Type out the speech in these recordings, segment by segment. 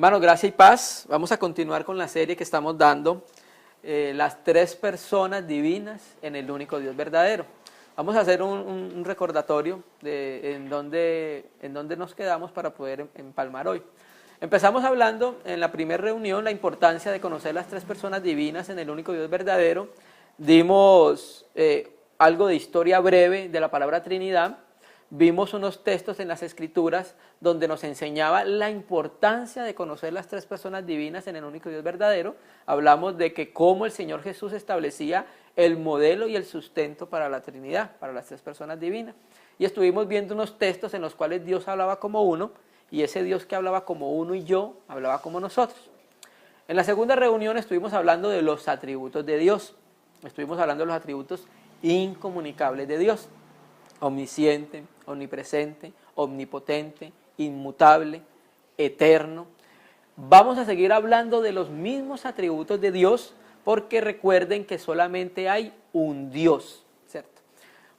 Hermanos, gracia y paz. Vamos a continuar con la serie que estamos dando, las tres personas divinas en el único Dios verdadero. Vamos a hacer un recordatorio de en dónde nos quedamos para poder empalmar hoy. Empezamos hablando en la primera reunión la importancia de conocer las tres personas divinas en el único Dios verdadero. Dimos algo de historia breve de la palabra Trinidad. Vimos unos textos en las Escrituras donde nos enseñaba la importancia de conocer las tres personas divinas en el único Dios verdadero. Hablamos de que cómo el Señor Jesús establecía el modelo y el sustento para la Trinidad, para las tres personas divinas. Y estuvimos viendo unos textos en los cuales Dios hablaba como uno, y ese Dios que hablaba como uno y yo, hablaba como nosotros. En la segunda reunión estuvimos hablando de los atributos de Dios. Estuvimos hablando de los atributos incomunicables de Dios. Omnisciente, omnipresente, omnipotente, inmutable, eterno. Vamos a seguir hablando de los mismos atributos de Dios, porque recuerden que solamente hay un Dios, ¿cierto?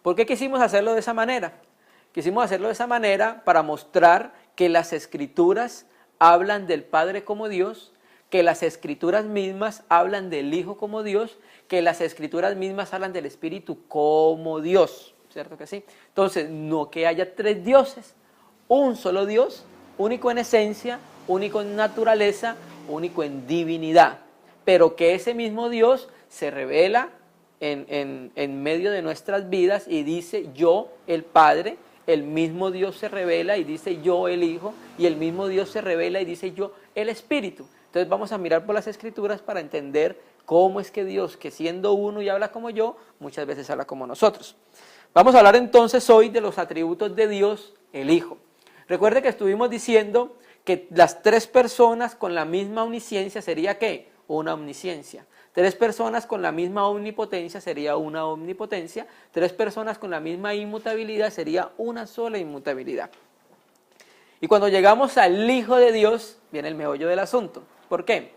¿Por qué quisimos hacerlo de esa manera? Quisimos hacerlo de esa manera para mostrar que las Escrituras hablan del Padre como Dios, que las Escrituras mismas hablan del Hijo como Dios, que las Escrituras mismas hablan del Espíritu como Dios. ¿Cierto que sí? Entonces, no que haya tres dioses, un solo Dios, único en esencia, único en naturaleza, único en divinidad, pero que ese mismo Dios se revela en medio de nuestras vidas y dice yo, el Padre, el mismo Dios se revela y dice yo, el Hijo, y el mismo Dios se revela y dice yo, el Espíritu. Entonces vamos a mirar por las Escrituras para entender cómo es que Dios, que siendo uno y habla como yo, muchas veces habla como nosotros. Vamos a hablar entonces hoy de los atributos de Dios, el Hijo. Recuerde que estuvimos diciendo que las tres personas con la misma omnisciencia sería ¿qué? Una omnisciencia. Tres personas con la misma omnipotencia sería una omnipotencia. Tres personas con la misma inmutabilidad sería una sola inmutabilidad. Y cuando llegamos al Hijo de Dios, viene el meollo del asunto. ¿Por qué?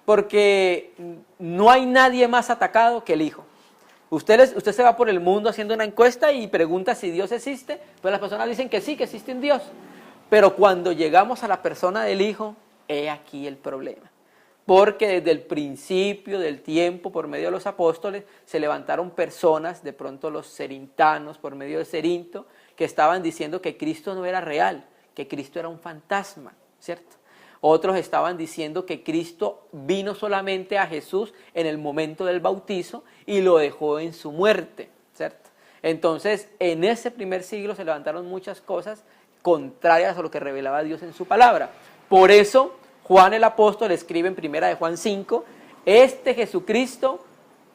Porque no hay nadie más atacado que el Hijo. Usted se va por el mundo haciendo una encuesta y pregunta si Dios existe, pues las personas dicen que sí, que existe un Dios. Pero cuando llegamos a la persona del Hijo, he aquí el problema. Porque desde el principio del tiempo, por medio de los apóstoles, se levantaron personas, de pronto los cerintanos, por medio de Cerinto, que estaban diciendo que Cristo no era real, que Cristo era un fantasma, ¿cierto? Otros estaban diciendo que Cristo vino solamente a Jesús en el momento del bautizo y lo dejó en su muerte, ¿cierto? Entonces, en ese primer siglo se levantaron muchas cosas contrarias a lo que revelaba Dios en su palabra. Por eso, Juan el apóstol escribe en primera de Juan 5, este Jesucristo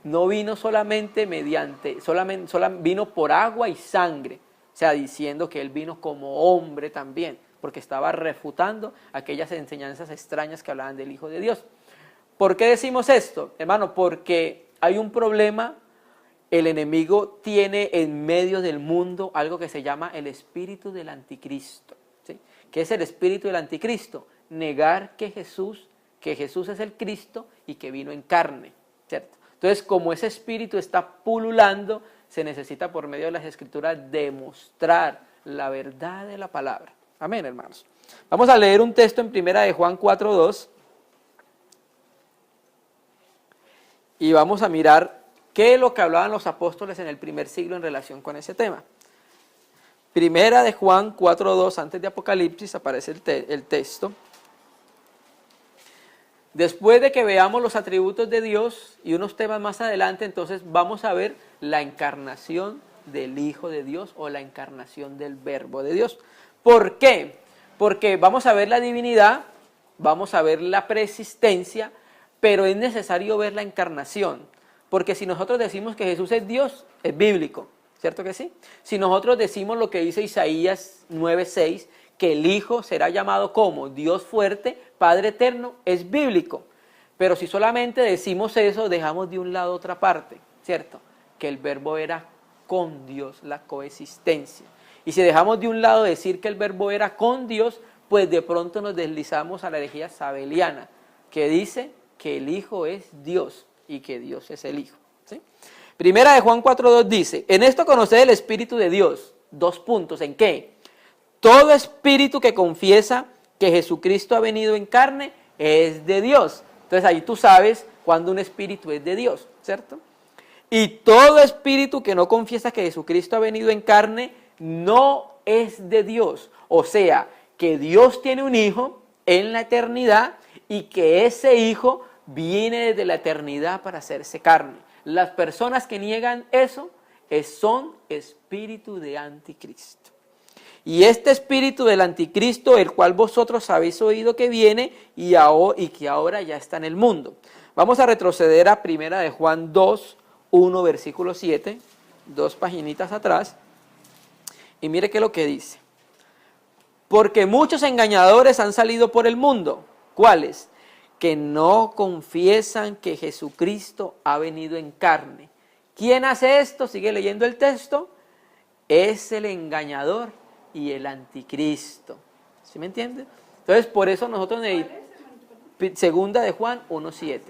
no vino solamente vino por agua y sangre, o sea, diciendo que él vino como hombre también, porque estaba refutando aquellas enseñanzas extrañas que hablaban del Hijo de Dios. ¿Por qué decimos esto, hermano? Porque hay un problema, el enemigo tiene en medio del mundo algo que se llama el espíritu del anticristo, ¿sí? ¿Qué es el espíritu del anticristo? Negar que Jesús es el Cristo y que vino en carne, ¿cierto? Entonces, como ese espíritu está pululando, se necesita por medio de las Escrituras demostrar la verdad de la palabra. Amén, hermanos. Vamos a leer un texto en primera de Juan 4:2 y vamos a mirar qué es lo que hablaban los apóstoles en el primer siglo en relación con ese tema. Primera de Juan 4:2, antes de Apocalipsis, aparece el texto. Después de que veamos los atributos de Dios y unos temas más adelante, entonces vamos a ver la encarnación del Hijo de Dios o la encarnación del Verbo de Dios. ¿Por qué? Porque vamos a ver la divinidad, vamos a ver la preexistencia, pero es necesario ver la encarnación. Porque si nosotros decimos que Jesús es Dios, es bíblico, ¿cierto que sí? Si nosotros decimos lo que dice Isaías 9:6, que el Hijo será llamado como Dios fuerte, Padre eterno, es bíblico. Pero si solamente decimos eso, dejamos de un lado otra parte, ¿cierto? Que el Verbo era con Dios, la coexistencia. Y si dejamos de un lado decir que el Verbo era con Dios, pues de pronto nos deslizamos a la herejía sabeliana, que dice que el Hijo es Dios y que Dios es el Hijo, ¿sí? Primera de Juan 4:2 dice, en esto conoced el Espíritu de Dios. 2 puntos, ¿en qué? Todo espíritu que confiesa que Jesucristo ha venido en carne es de Dios. Entonces ahí tú sabes cuando un espíritu es de Dios, ¿cierto? Y todo espíritu que no confiesa que Jesucristo ha venido en carne no es de Dios. O sea, que Dios tiene un hijo en la eternidad y que ese hijo viene desde la eternidad para hacerse carne. Las personas que niegan eso son espíritu de anticristo. Y este espíritu del anticristo, el cual vosotros habéis oído que viene y que ahora ya está en el mundo. Vamos a retroceder a 1 de Juan 2, 1, versículo 7, 2 paginitas atrás. Y mire qué es lo que dice. Porque muchos engañadores han salido por el mundo. ¿Cuáles? Que no confiesan que Jesucristo ha venido en carne. ¿Quién hace esto? Sigue leyendo el texto. Es el engañador y el anticristo. ¿Sí me entiende? Entonces, por eso nosotros segunda de Juan 1:7.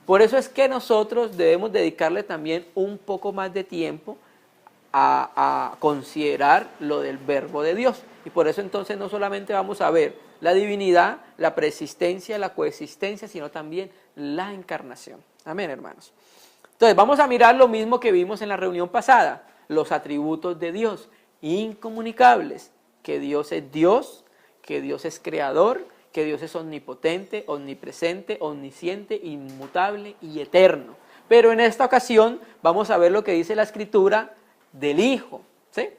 Por eso es que nosotros debemos dedicarle también un poco más de tiempo a considerar lo del verbo de Dios. Y por eso entonces no solamente vamos a ver la divinidad, la preexistencia, la coexistencia, sino también la encarnación. Amén, hermanos. Entonces, vamos a mirar lo mismo que vimos en la reunión pasada, los atributos de Dios, incomunicables, que Dios es creador, que Dios es omnipotente, omnipresente, omnisciente, inmutable y eterno. Pero en esta ocasión vamos a ver lo que dice la Escritura del Hijo, ¿sí?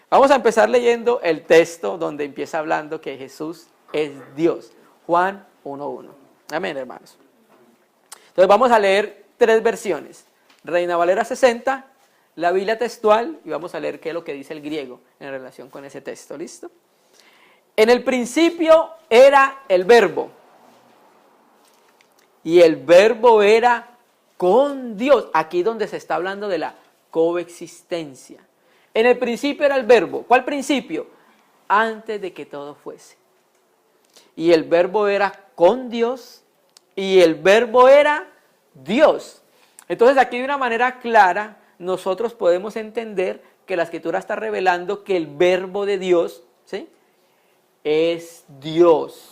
Vamos a empezar leyendo el texto donde empieza hablando que Jesús es Dios, Juan 1:1. Amén, hermanos. Entonces vamos a leer 3 versiones, Reina Valera 60, la Biblia textual, y vamos a leer qué es lo que dice el griego en relación con ese texto, ¿listo? En el principio era el verbo, y el verbo era con Dios, aquí donde se está hablando de la coexistencia. En el principio era el verbo. ¿Cuál principio? Antes de que todo fuese. Y el verbo era con Dios y el verbo era Dios. Entonces aquí de una manera clara nosotros podemos entender que la Escritura está revelando que el verbo de Dios, ¿sí?, es Dios.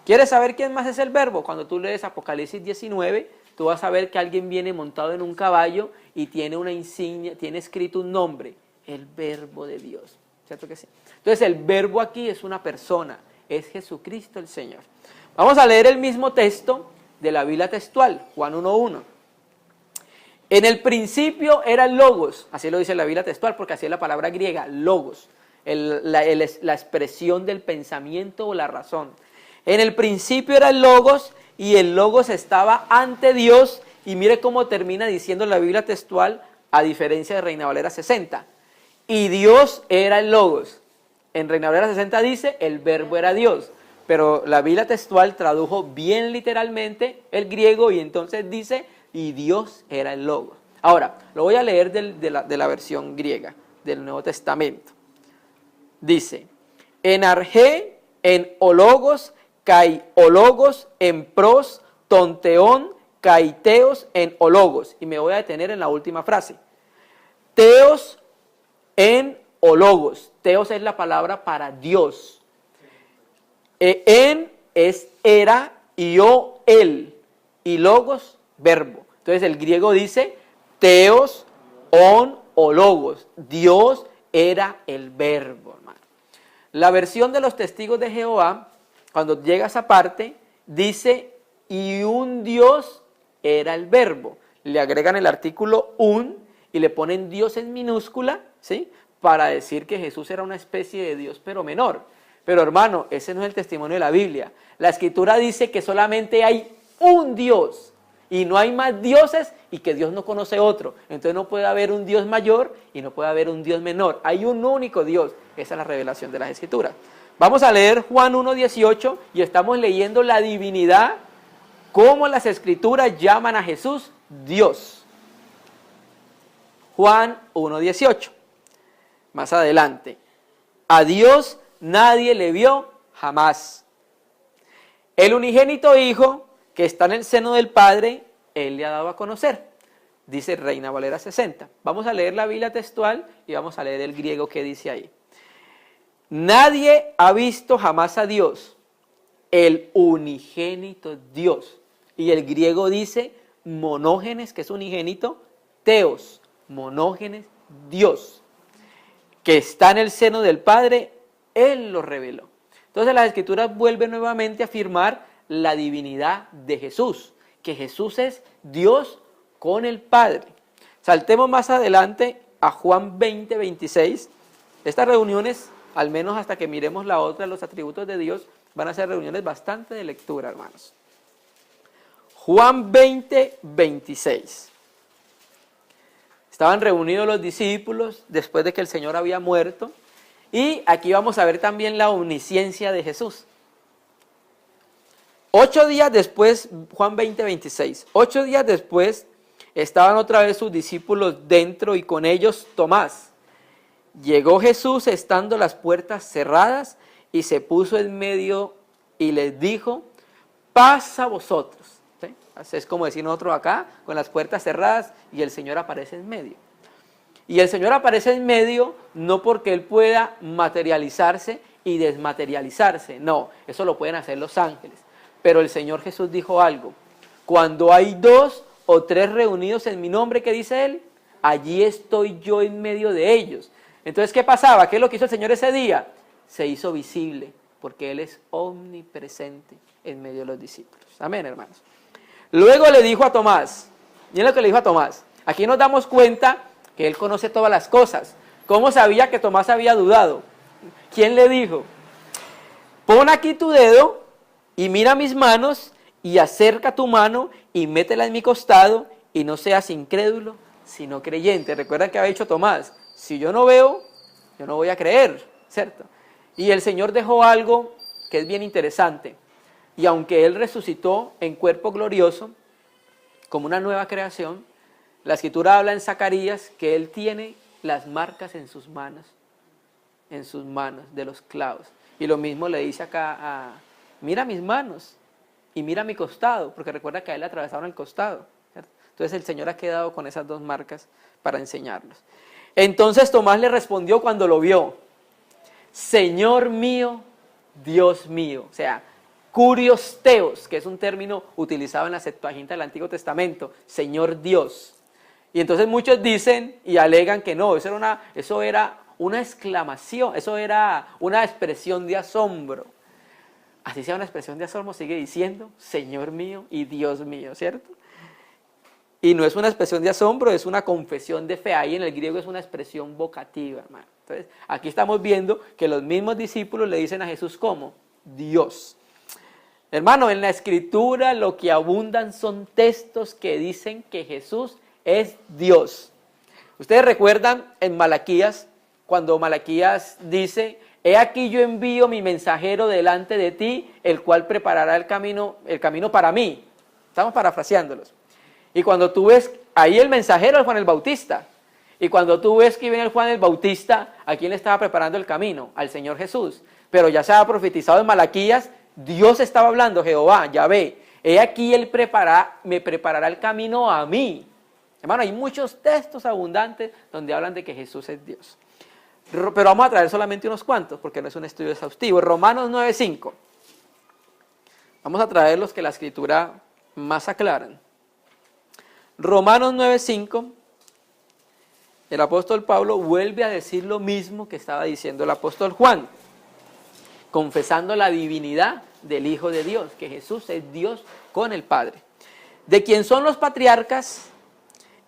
¿Quieres saber quién más es el verbo? Cuando tú lees Apocalipsis 19, tú vas a ver que alguien viene montado en un caballo y tiene una insignia, tiene escrito un nombre, el verbo de Dios, ¿cierto que sí? Entonces el verbo aquí es una persona, es Jesucristo el Señor. Vamos a leer el mismo texto de la Biblia textual, Juan 1:1. En el principio era el logos, así lo dice la Biblia textual, porque así es la palabra griega, logos, la expresión del pensamiento o la razón. En el principio era el logos y el logos estaba ante Dios, y mire cómo termina diciendo la Biblia textual, a diferencia de Reina Valera 60. Y Dios era el logos. En Reina Valera 60 dice, el verbo era Dios. Pero la Biblia textual tradujo bien literalmente el griego y entonces dice, y Dios era el logos. Ahora, lo voy a leer de la versión griega del Nuevo Testamento. Dice, en arge, en ologos, kai ologos, en pros, tonteón, kai teos, en ologos. Y me voy a detener en la última frase. Teos en ologos. Teos es la palabra para Dios. En es era y o él. Y logos, verbo. Entonces el griego dice teos on o logos. Dios era el verbo, hermano. La versión de los testigos de Jehová, cuando llega a esa parte, dice, y un Dios era el verbo. Le agregan el artículo un y le ponen Dios en minúscula, ¿sí?, para decir que Jesús era una especie de Dios, pero menor. Pero hermano, ese no es el testimonio de la Biblia. La Escritura dice que solamente hay un Dios y no hay más dioses y que Dios no conoce otro. Entonces no puede haber un Dios mayor y no puede haber un Dios menor. Hay un único Dios. Esa es la revelación de las Escrituras. Vamos a leer Juan 1:18 y estamos leyendo la divinidad, cómo las Escrituras llaman a Jesús Dios. Juan 1:18. Más adelante. A Dios nadie le vio jamás. El unigénito Hijo que está en el seno del Padre, Él le ha dado a conocer. Dice Reina Valera 60. Vamos a leer la Biblia textual y vamos a leer el griego que dice ahí. Nadie ha visto jamás a Dios. el unigénito Dios. Y el griego dice monógenes, que es unigénito, teos, monógenes, Dios, que está en el seno del Padre, Él lo reveló. Entonces las Escrituras vuelven nuevamente a afirmar la divinidad de Jesús, que Jesús es Dios con el Padre. Saltemos más adelante a Juan 20, 26. Estas reuniones, al menos hasta que miremos la otra, los atributos de Dios, van a ser reuniones bastante de lectura, hermanos. Juan 20, 26. Estaban reunidos los discípulos después de que el Señor había muerto. Y aquí vamos a ver también la omnisciencia de Jesús. 8 días después, Juan 20, 26. 8 días después estaban otra vez sus discípulos dentro y con ellos Tomás. Llegó Jesús estando las puertas cerradas y se puso en medio y les dijo, paz a vosotros. ¿Sí? Así es como decir nosotros acá, con las puertas cerradas y el Señor aparece en medio. Y el Señor aparece en medio no porque Él pueda materializarse y desmaterializarse, no, eso lo pueden hacer los ángeles. Pero el Señor Jesús dijo algo, cuando hay 2 o 3 reunidos en mi nombre, ¿qué dice Él? Allí estoy yo en medio de ellos. Entonces, ¿qué pasaba? ¿Qué es lo que hizo el Señor ese día? Se hizo visible, porque Él es omnipresente en medio de los discípulos. Amén, hermanos. Luego le dijo a Tomás, miren lo que le dijo a Tomás, aquí nos damos cuenta que Él conoce todas las cosas. ¿Cómo sabía que Tomás había dudado? ¿Quién le dijo? Pon aquí tu dedo y mira mis manos y acerca tu mano y métela en mi costado y no seas incrédulo, sino creyente. Recuerda que había dicho Tomás, si yo no veo, yo no voy a creer, ¿cierto? Y el Señor dejó algo que es bien interesante. Y aunque Él resucitó en cuerpo glorioso, como una nueva creación, la Escritura habla en Zacarías que Él tiene las marcas en sus manos de los clavos. Y lo mismo le dice acá mira mis manos y mira mi costado, porque recuerda que a Él le atravesaron el costado, ¿cierto? Entonces el Señor ha quedado con esas 2 marcas para enseñarnos. Entonces Tomás le respondió cuando lo vio, Señor mío, Dios mío. O sea, Kurios Theos, que es un término utilizado en la Septuaginta del Antiguo Testamento, Señor Dios. Y entonces muchos dicen y alegan que no, eso era una exclamación, eso era una expresión de asombro. Así sea una expresión de asombro, sigue diciendo, Señor mío y Dios mío, ¿cierto? Y no es una expresión de asombro, es una confesión de fe. Ahí en el griego es una expresión vocativa, hermano. Entonces, aquí estamos viendo que los mismos discípulos le dicen a Jesús, ¿cómo? Dios. Hermano, en la Escritura lo que abundan son textos que dicen que Jesús es Dios. Ustedes recuerdan en Malaquías, cuando Malaquías dice, he aquí yo envío mi mensajero delante de ti, el cual preparará el camino para mí. Estamos parafraseándolos. Y cuando tú ves, ahí el mensajero es Juan el Bautista. Y cuando tú ves que viene el Juan el Bautista, ¿a quién le estaba preparando el camino? Al Señor Jesús. Pero ya se ha profetizado en Malaquías, Dios estaba hablando, Jehová, Yahvé. He aquí Él me preparará el camino a mí. Hermano, hay muchos textos abundantes donde hablan de que Jesús es Dios. Pero vamos a traer solamente unos cuantos, porque no es un estudio exhaustivo. Romanos 9:5. Vamos a traer los que la Escritura más aclaran. Romanos 9:5, el apóstol Pablo vuelve a decir lo mismo que estaba diciendo el apóstol Juan, confesando la divinidad del Hijo de Dios, que Jesús es Dios con el Padre, de quien son los patriarcas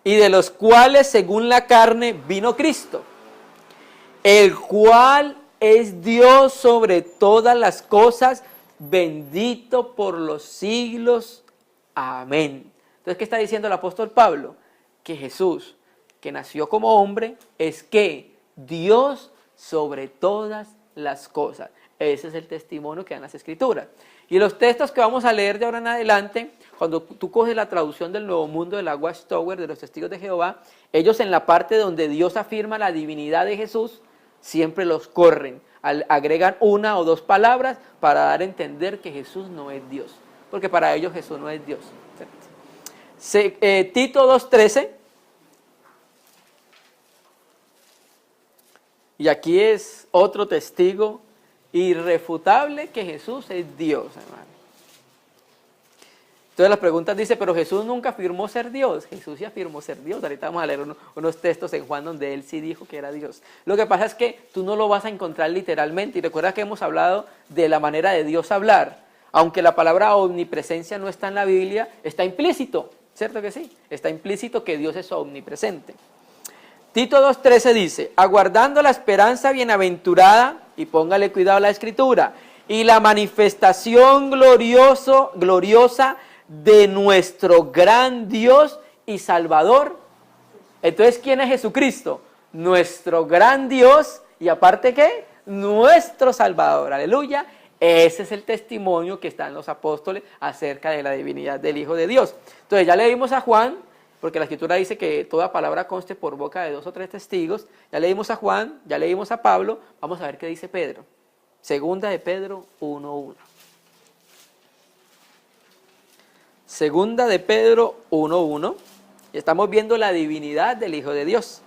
y de los cuales según la carne vino Cristo, el cual es Dios sobre todas las cosas, bendito por los siglos. Amén. Entonces, ¿qué está diciendo el apóstol Pablo? Que Jesús, que nació como hombre, es que Dios sobre todas las cosas. Ese es el testimonio que dan las Escrituras. Y los textos que vamos a leer de ahora en adelante, cuando tú coges la traducción del Nuevo Mundo de la Watchtower, de los Testigos de Jehová, ellos en la parte donde Dios afirma la divinidad de Jesús, siempre los corren, agregan 1 o 2 palabras para dar a entender que Jesús no es Dios, porque para ellos Jesús no es Dios. Tito 2:13, y aquí es otro testigo irrefutable que Jesús es Dios, hermano. Entonces las preguntas dice, pero Jesús nunca afirmó ser Dios. Jesús sí afirmó ser Dios. Ahorita vamos a leer unos textos en Juan donde él sí dijo que era Dios. Lo que pasa es que tú no lo vas a encontrar literalmente. Y recuerda que hemos hablado de la manera de Dios hablar. Aunque la palabra omnipresencia no está en la Biblia, está implícito. ¿Cierto que sí? Está implícito que Dios es omnipresente. Tito 2:13 dice, aguardando la esperanza bienaventurada, y póngale cuidado a la escritura, y la manifestación gloriosa de nuestro gran Dios y Salvador. Entonces, ¿quién es Jesucristo? Nuestro gran Dios y aparte, ¿qué? Nuestro Salvador, aleluya. Ese es el testimonio que están los apóstoles acerca de la divinidad del Hijo de Dios. Entonces, ya leímos a Juan, porque la Escritura dice que toda palabra conste por boca de 2 o 3 testigos. Ya leímos a Juan, ya leímos a Pablo. Vamos a ver qué dice Pedro. Segunda de Pedro 1:1. Segunda de Pedro 1:1. Estamos viendo la divinidad del Hijo de Dios.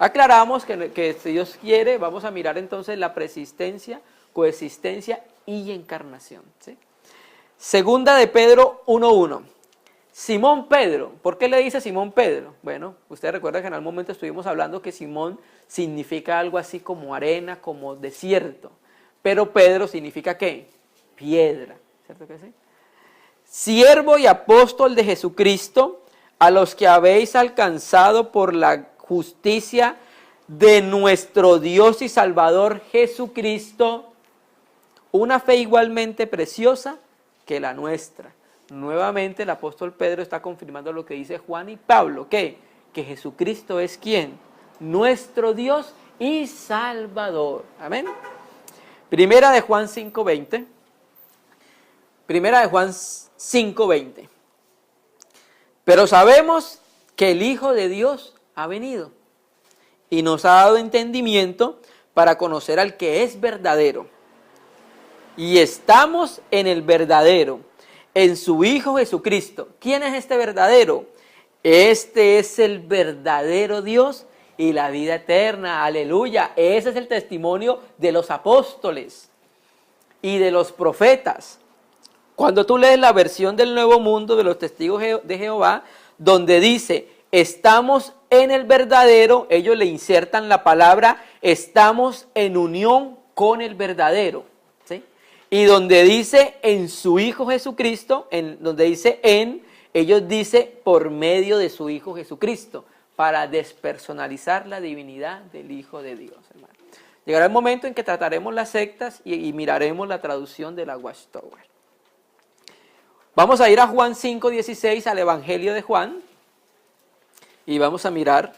Aclaramos que si Dios quiere, vamos a mirar entonces la preexistencia, coexistencia y encarnación, ¿sí? Segunda de Pedro 1:1. Simón Pedro, ¿por qué le dice Simón Pedro? Bueno, ustedes recuerdan que en algún momento estuvimos hablando que Simón significa algo así como arena, como desierto. Pero Pedro significa ¿qué? Piedra, ¿cierto que sí? Siervo y apóstol de Jesucristo, a los que habéis alcanzado por la justicia de nuestro Dios y Salvador Jesucristo, una fe igualmente preciosa que la nuestra. Nuevamente el apóstol Pedro está confirmando lo que dice Juan y Pablo, ¿qué? Que Jesucristo es ¿quién? Nuestro Dios y Salvador. Amén. Primera de Juan 5:20. Primera de Juan 5:20. Pero sabemos que el Hijo de Dios ha venido y nos ha dado entendimiento para conocer al que es verdadero. Y estamos en el verdadero, en su Hijo Jesucristo. ¿Quién es este verdadero? Este es el verdadero Dios y la vida eterna. Aleluya. Ese es el testimonio de los apóstoles y de los profetas. Cuando tú lees la versión del Nuevo Mundo de los Testigos de Jehová, donde dice, estamos en el verdadero, ellos le insertan la palabra, estamos en unión con el verdadero. ¿Sí? Y donde dice, en su Hijo Jesucristo, donde dice en, ellos dicen, por medio de su Hijo Jesucristo, para despersonalizar la divinidad del Hijo de Dios, hermano. Llegará el momento en que trataremos las sectas y miraremos la traducción de la Watchtower. Vamos a ir a Juan 5:16, al Evangelio de Juan, y vamos a mirar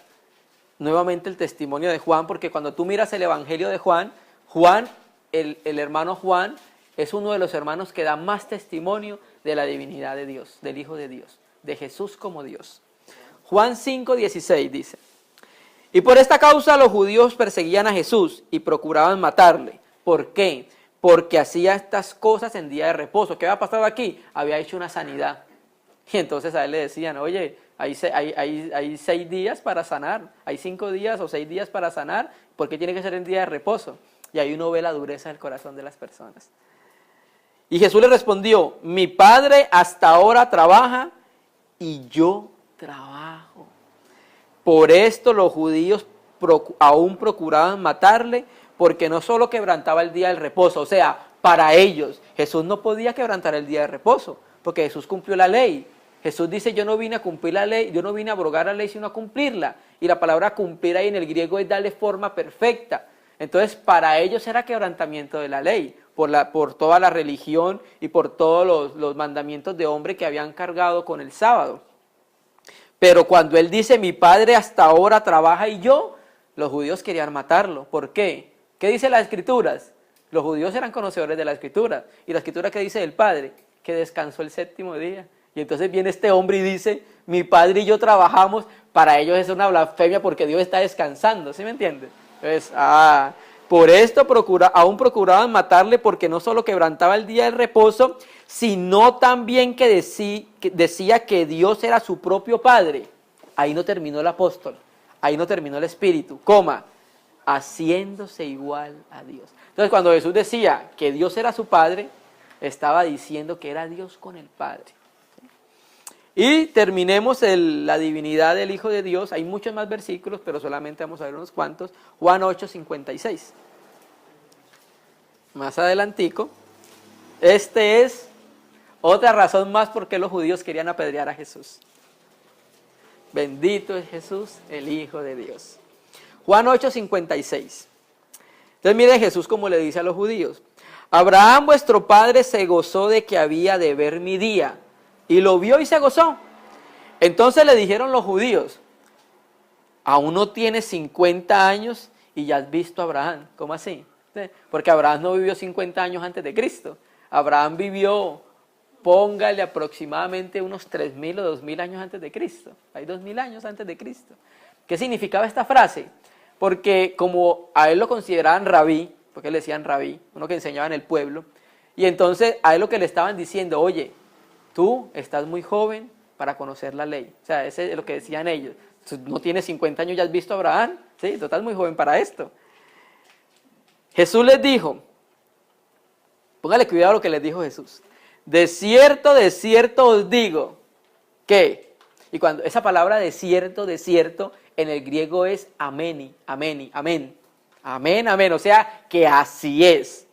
nuevamente el testimonio de Juan, porque cuando tú miras el Evangelio de Juan, el hermano Juan, es uno de los hermanos que da más testimonio de la divinidad de Dios, del Hijo de Dios, de Jesús como Dios. Juan 5:16 dice, y por esta causa los judíos perseguían a Jesús y procuraban matarle. ¿Por qué? Porque hacía estas cosas en día de reposo. ¿Qué había pasado aquí? Había hecho una sanidad. Y entonces a él le decían, oye, hay 6 días para sanar, hay 5 días o 6 días para sanar, ¿por qué tiene que ser en día de reposo? Y ahí uno ve la dureza del corazón de las personas. Y Jesús le respondió, mi Padre hasta ahora trabaja y yo trabajo. Por esto los judíos aún procuraban matarle, porque no solo quebrantaba el día del reposo, o sea, para ellos Jesús no podía quebrantar el día de reposo, porque Jesús cumplió la ley. Jesús dice, yo no vine a cumplir la ley, yo no vine a abrogar la ley, sino a cumplirla. Y la palabra cumplir ahí en el griego es darle forma perfecta. Entonces, para ellos era quebrantamiento de la ley, por toda la religión y por todos los mandamientos de hombre que habían cargado con el sábado. Pero cuando él dice, mi Padre hasta ahora trabaja y yo, los judíos querían matarlo. ¿Por qué? ¿Qué dice las Escrituras? Los judíos eran conocedores de la Escritura. ¿Y la Escritura qué dice del Padre? Que descansó el 7º día. Y entonces viene este hombre y dice, mi Padre y yo trabajamos. Para ellos es una blasfemia porque Dios está descansando. ¿Sí me entiendes? Entonces, por esto aún procuraban matarle, porque no solo quebrantaba el día del reposo, sino también que decía que Dios era su propio Padre. Ahí no terminó el apóstol. Ahí no terminó el Espíritu. haciéndose igual a Dios. Entonces, cuando Jesús decía que Dios era su Padre, estaba diciendo que era Dios con el Padre. Y terminemos la divinidad del Hijo de Dios. Hay muchos más versículos, pero solamente vamos a ver unos cuantos. Juan 8:56. Más adelantico. Este es otra razón más por qué los judíos querían apedrear a Jesús. Bendito es Jesús, el Hijo de Dios. Juan 8:56. Entonces mire Jesús como le dice a los judíos. Abraham vuestro padre se gozó de que había de ver mi día. Y lo vio y se gozó. Entonces le dijeron los judíos, aún no tienes 50 años y ya has visto a Abraham. ¿Cómo así? Porque Abraham no vivió 50 años antes de Cristo. Abraham vivió, póngale aproximadamente unos 3.000 o 2.000 años antes de Cristo. Hay 2.000 años antes de Cristo. ¿Qué significaba esta frase? Porque como a él lo consideraban rabí, porque le decían rabí, uno que enseñaba en el pueblo, y entonces a él lo que le estaban diciendo, oye, tú estás muy joven para conocer la ley. O sea, ese es lo que decían ellos. No tienes 50 años, ya has visto a Abraham. Sí, tú estás muy joven para esto. Jesús les dijo, póngale cuidado a lo que les dijo Jesús. De cierto os digo que, y cuando esa palabra de cierto, en el griego es amén, amén, amén. Amén, amén. O sea, que así es.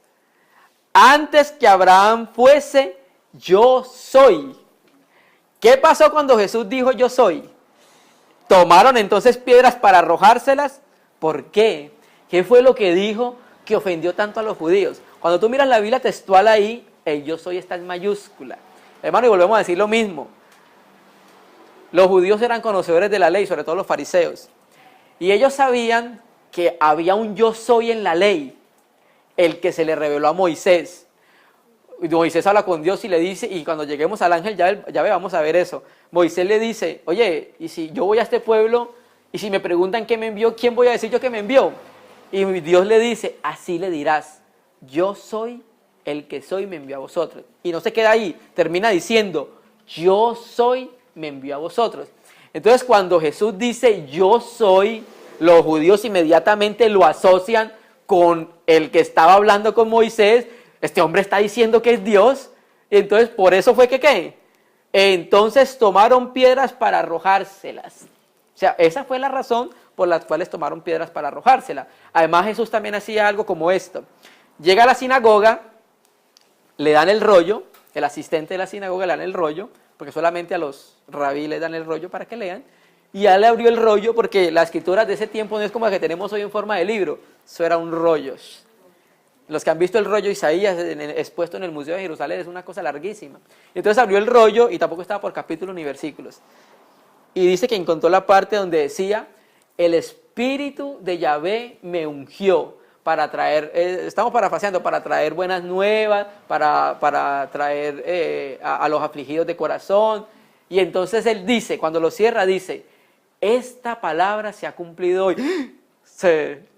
Antes que Abraham fuese, yo soy. ¿Qué pasó cuando Jesús dijo yo soy? ¿Tomaron entonces piedras para arrojárselas? ¿Por qué? ¿Qué fue lo que dijo que ofendió tanto a los judíos? Cuando tú miras la Biblia textual ahí, el yo soy está en mayúscula. Hermano, y volvemos a decir lo mismo. Los judíos eran conocedores de la ley, sobre todo los fariseos. Y ellos sabían que había un yo soy en la ley, el que se le reveló a Moisés. Moisés habla con Dios y le dice, y cuando lleguemos al ángel ya vamos a ver eso. Moisés le dice, oye, y si yo voy a este pueblo y si me preguntan qué me envió, ¿quién voy a decir yo que me envió? Y Dios le dice, así le dirás, yo soy el que soy, me envió a vosotros. Y no se queda ahí, termina diciendo, yo soy, me envió a vosotros. Entonces cuando Jesús dice yo soy, los judíos inmediatamente lo asocian con el que estaba hablando con Moisés. Este hombre está diciendo que es Dios. Y entonces por eso fue que ¿qué? Entonces tomaron piedras para arrojárselas. O sea, esa fue la razón por la cual tomaron piedras para arrojárselas. Además Jesús también hacía algo como esto. Llega a la sinagoga, le dan el rollo, el asistente de la sinagoga le dan el rollo, porque solamente a los rabí les dan el rollo para que lean, y ya le abrió el rollo porque las escrituras de ese tiempo no es como la que tenemos hoy en forma de libro, eso era un rollo. Los que han visto el rollo de Isaías expuesto en el Museo de Jerusalén es una cosa larguísima. Entonces abrió el rollo y tampoco estaba por capítulos ni versículos. Y dice que encontró la parte donde decía, el Espíritu de Yahvé me ungió para traer, estamos parafraseando, para traer buenas nuevas, para traer a los afligidos de corazón. Y entonces él dice, cuando lo cierra, dice, esta palabra se ha cumplido hoy.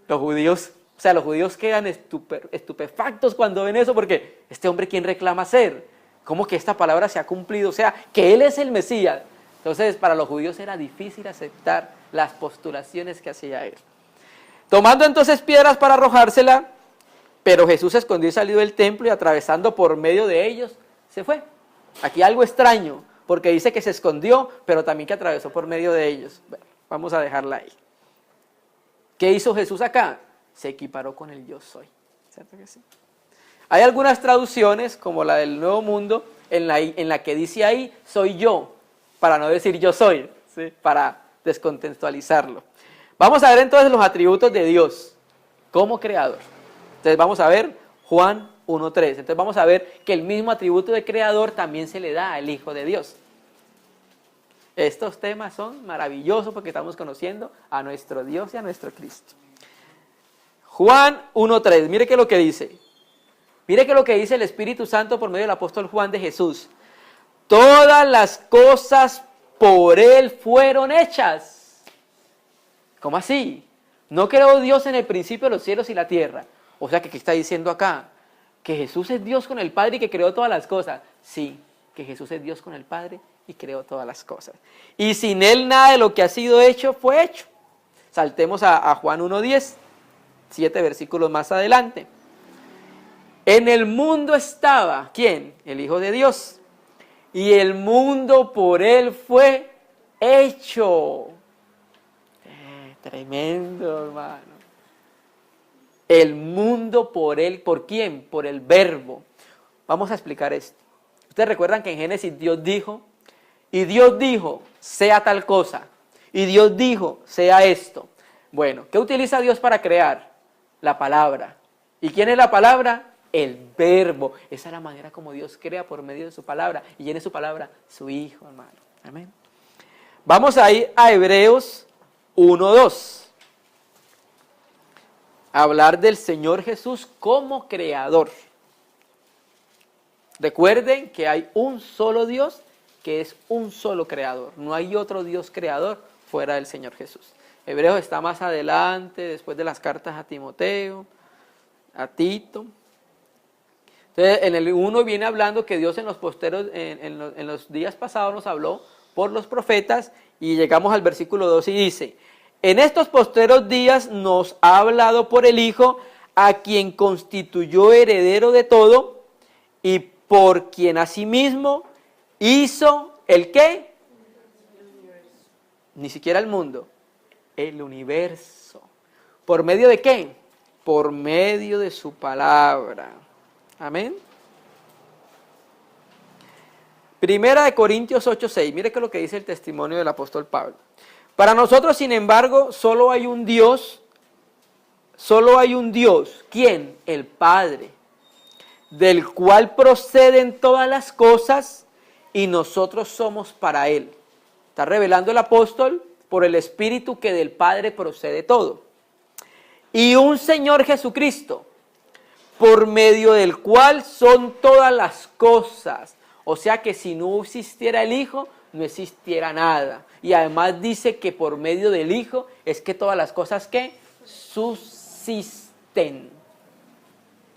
Los judíos quedan estupefactos cuando ven eso, porque este hombre, ¿quién reclama ser? ¿Cómo que esta palabra se ha cumplido? O sea, que él es el Mesías. Entonces, para los judíos era difícil aceptar las postulaciones que hacía él. Tomando entonces piedras para arrojársela, pero Jesús se escondió y salió del templo y atravesando por medio de ellos, se fue. Aquí algo extraño, porque dice que se escondió, pero también que atravesó por medio de ellos. Bueno, vamos a dejarla ahí. ¿Qué hizo Jesús acá? Se equiparó con el yo soy. ¿Cierto que sí? Hay algunas traducciones, como la del Nuevo Mundo, en la que dice ahí, soy yo, para no decir yo soy, ¿sí? Para descontextualizarlo. Vamos a ver entonces los atributos de Dios como creador. Entonces vamos a ver Juan 1:3. Entonces vamos a ver que el mismo atributo de creador también se le da al Hijo de Dios. Estos temas son maravillosos porque estamos conociendo a nuestro Dios y a nuestro Cristo. Juan 1:3, mire qué es lo que dice. Mire qué es lo que dice el Espíritu Santo por medio del apóstol Juan de Jesús. Todas las cosas por Él fueron hechas. ¿Cómo así? ¿No creó Dios en el principio los cielos y la tierra? O sea, ¿qué está diciendo acá? ¿Que Jesús es Dios con el Padre y que creó todas las cosas? Sí, que Jesús es Dios con el Padre y creó todas las cosas. Y sin Él nada de lo que ha sido hecho fue hecho. Saltemos a Juan 1:10. 7 versículos más adelante. En el mundo estaba, ¿quién? El Hijo de Dios. Y el mundo por él fue hecho. Tremendo, hermano. El mundo por él, ¿por quién? Por el verbo. Vamos a explicar esto. Ustedes recuerdan que en Génesis Dios dijo, y Dios dijo, sea tal cosa. Y Dios dijo, sea esto. Bueno, ¿qué utiliza Dios para crear? La palabra. ¿Y quién es la palabra? El verbo. Esa es la manera como Dios crea por medio de su palabra. Y en su palabra, su Hijo, hermano. Amén. Vamos a ir a Hebreos 1:2. Hablar del Señor Jesús como creador. Recuerden que hay un solo Dios, que es un solo creador. No hay otro Dios creador fuera del Señor Jesús. Hebreos está más adelante, después de las cartas a Timoteo, a Tito. Entonces, en el 1 viene hablando que Dios en los días pasados nos habló por los profetas, y llegamos al versículo 2 y dice, en estos posteros días nos ha hablado por el Hijo, a quien constituyó heredero de todo, y por quien asimismo hizo ¿el qué? Ni siquiera el mundo, el universo. ¿Por medio de qué? Por medio de su palabra. Amén. Primera de Corintios 8:6. Mire que lo que dice el testimonio del apóstol Pablo. Para nosotros, sin embargo, solo hay un Dios. ¿Quién? El Padre, del cual proceden todas las cosas y nosotros somos para Él. Está revelando el apóstol por el Espíritu que del Padre procede todo. Y un Señor Jesucristo, por medio del cual son todas las cosas. O sea que si no existiera el Hijo, no existiera nada. Y además dice que por medio del Hijo es que todas las cosas que subsisten.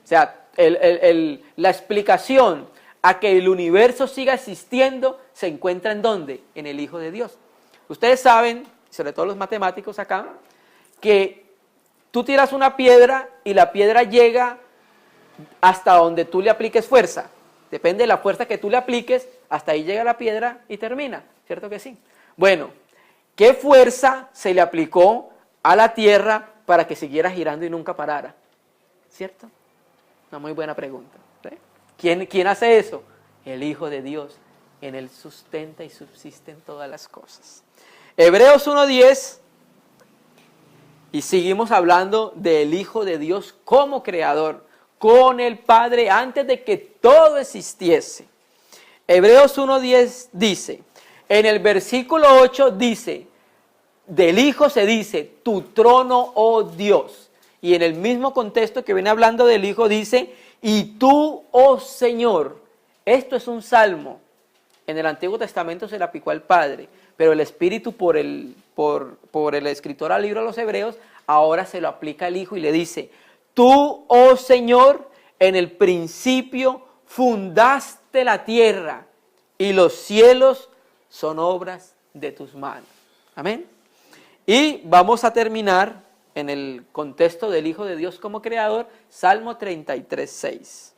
O sea, la explicación a que el universo siga existiendo se encuentra ¿en dónde? En el Hijo de Dios. Ustedes saben, sobre todo los matemáticos acá, que tú tiras una piedra y la piedra llega hasta donde tú le apliques fuerza. Depende de la fuerza que tú le apliques, hasta ahí llega la piedra y termina. ¿Cierto que sí? Bueno, ¿qué fuerza se le aplicó a la tierra para que siguiera girando y nunca parara? ¿Cierto? Una muy buena pregunta. ¿Sí? ¿Quién hace eso? El Hijo de Dios. En Él sustenta y subsisten todas las cosas. Hebreos 1:10. Y seguimos hablando del Hijo de Dios como creador, con el Padre antes de que todo existiese. Hebreos 1:10 dice, en el versículo 8 dice, del Hijo se dice, tu trono, oh Dios. Y en el mismo contexto que viene hablando del Hijo dice, y tú, oh Señor. Esto es un salmo. En el Antiguo Testamento se le aplicó al Padre, pero el Espíritu por el escritor al libro de los Hebreos, ahora se lo aplica al Hijo y le dice, tú, oh Señor, en el principio fundaste la tierra y los cielos son obras de tus manos. Amén. Y vamos a terminar en el contexto del Hijo de Dios como creador, Salmo 33:6.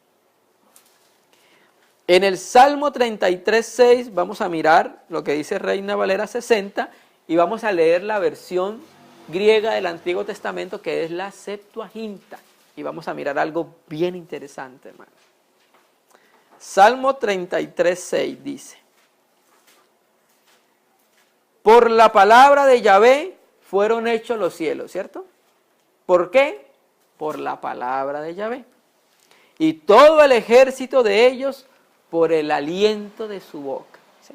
En el Salmo 33:6 vamos a mirar lo que dice Reina Valera 60 y vamos a leer la versión griega del Antiguo Testamento que es la Septuaginta. Y vamos a mirar algo bien interesante, hermano. Salmo 33:6 dice, por la palabra de Yahvé fueron hechos los cielos, ¿cierto? ¿Por qué? Por la palabra de Yahvé. Y todo el ejército de ellos por el aliento de su boca. ¿Sí?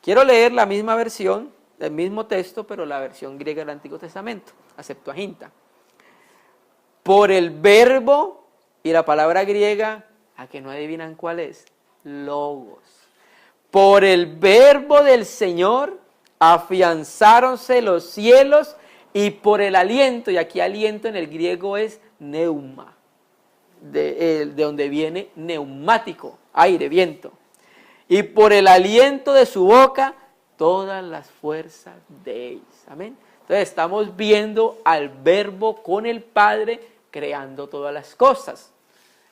Quiero leer la misma versión, el mismo texto, pero la versión griega del Antiguo Testamento, la Septuaginta. Por el verbo, y la palabra griega, a que no adivinan cuál es, logos. Por el verbo del Señor afianzáronse los cielos y por el aliento, y aquí aliento en el griego es neuma, de donde viene neumático, aire, viento. Y por el aliento de su boca, todas las fuerzas de ellos. Amén. Entonces estamos viendo al Verbo con el Padre creando todas las cosas.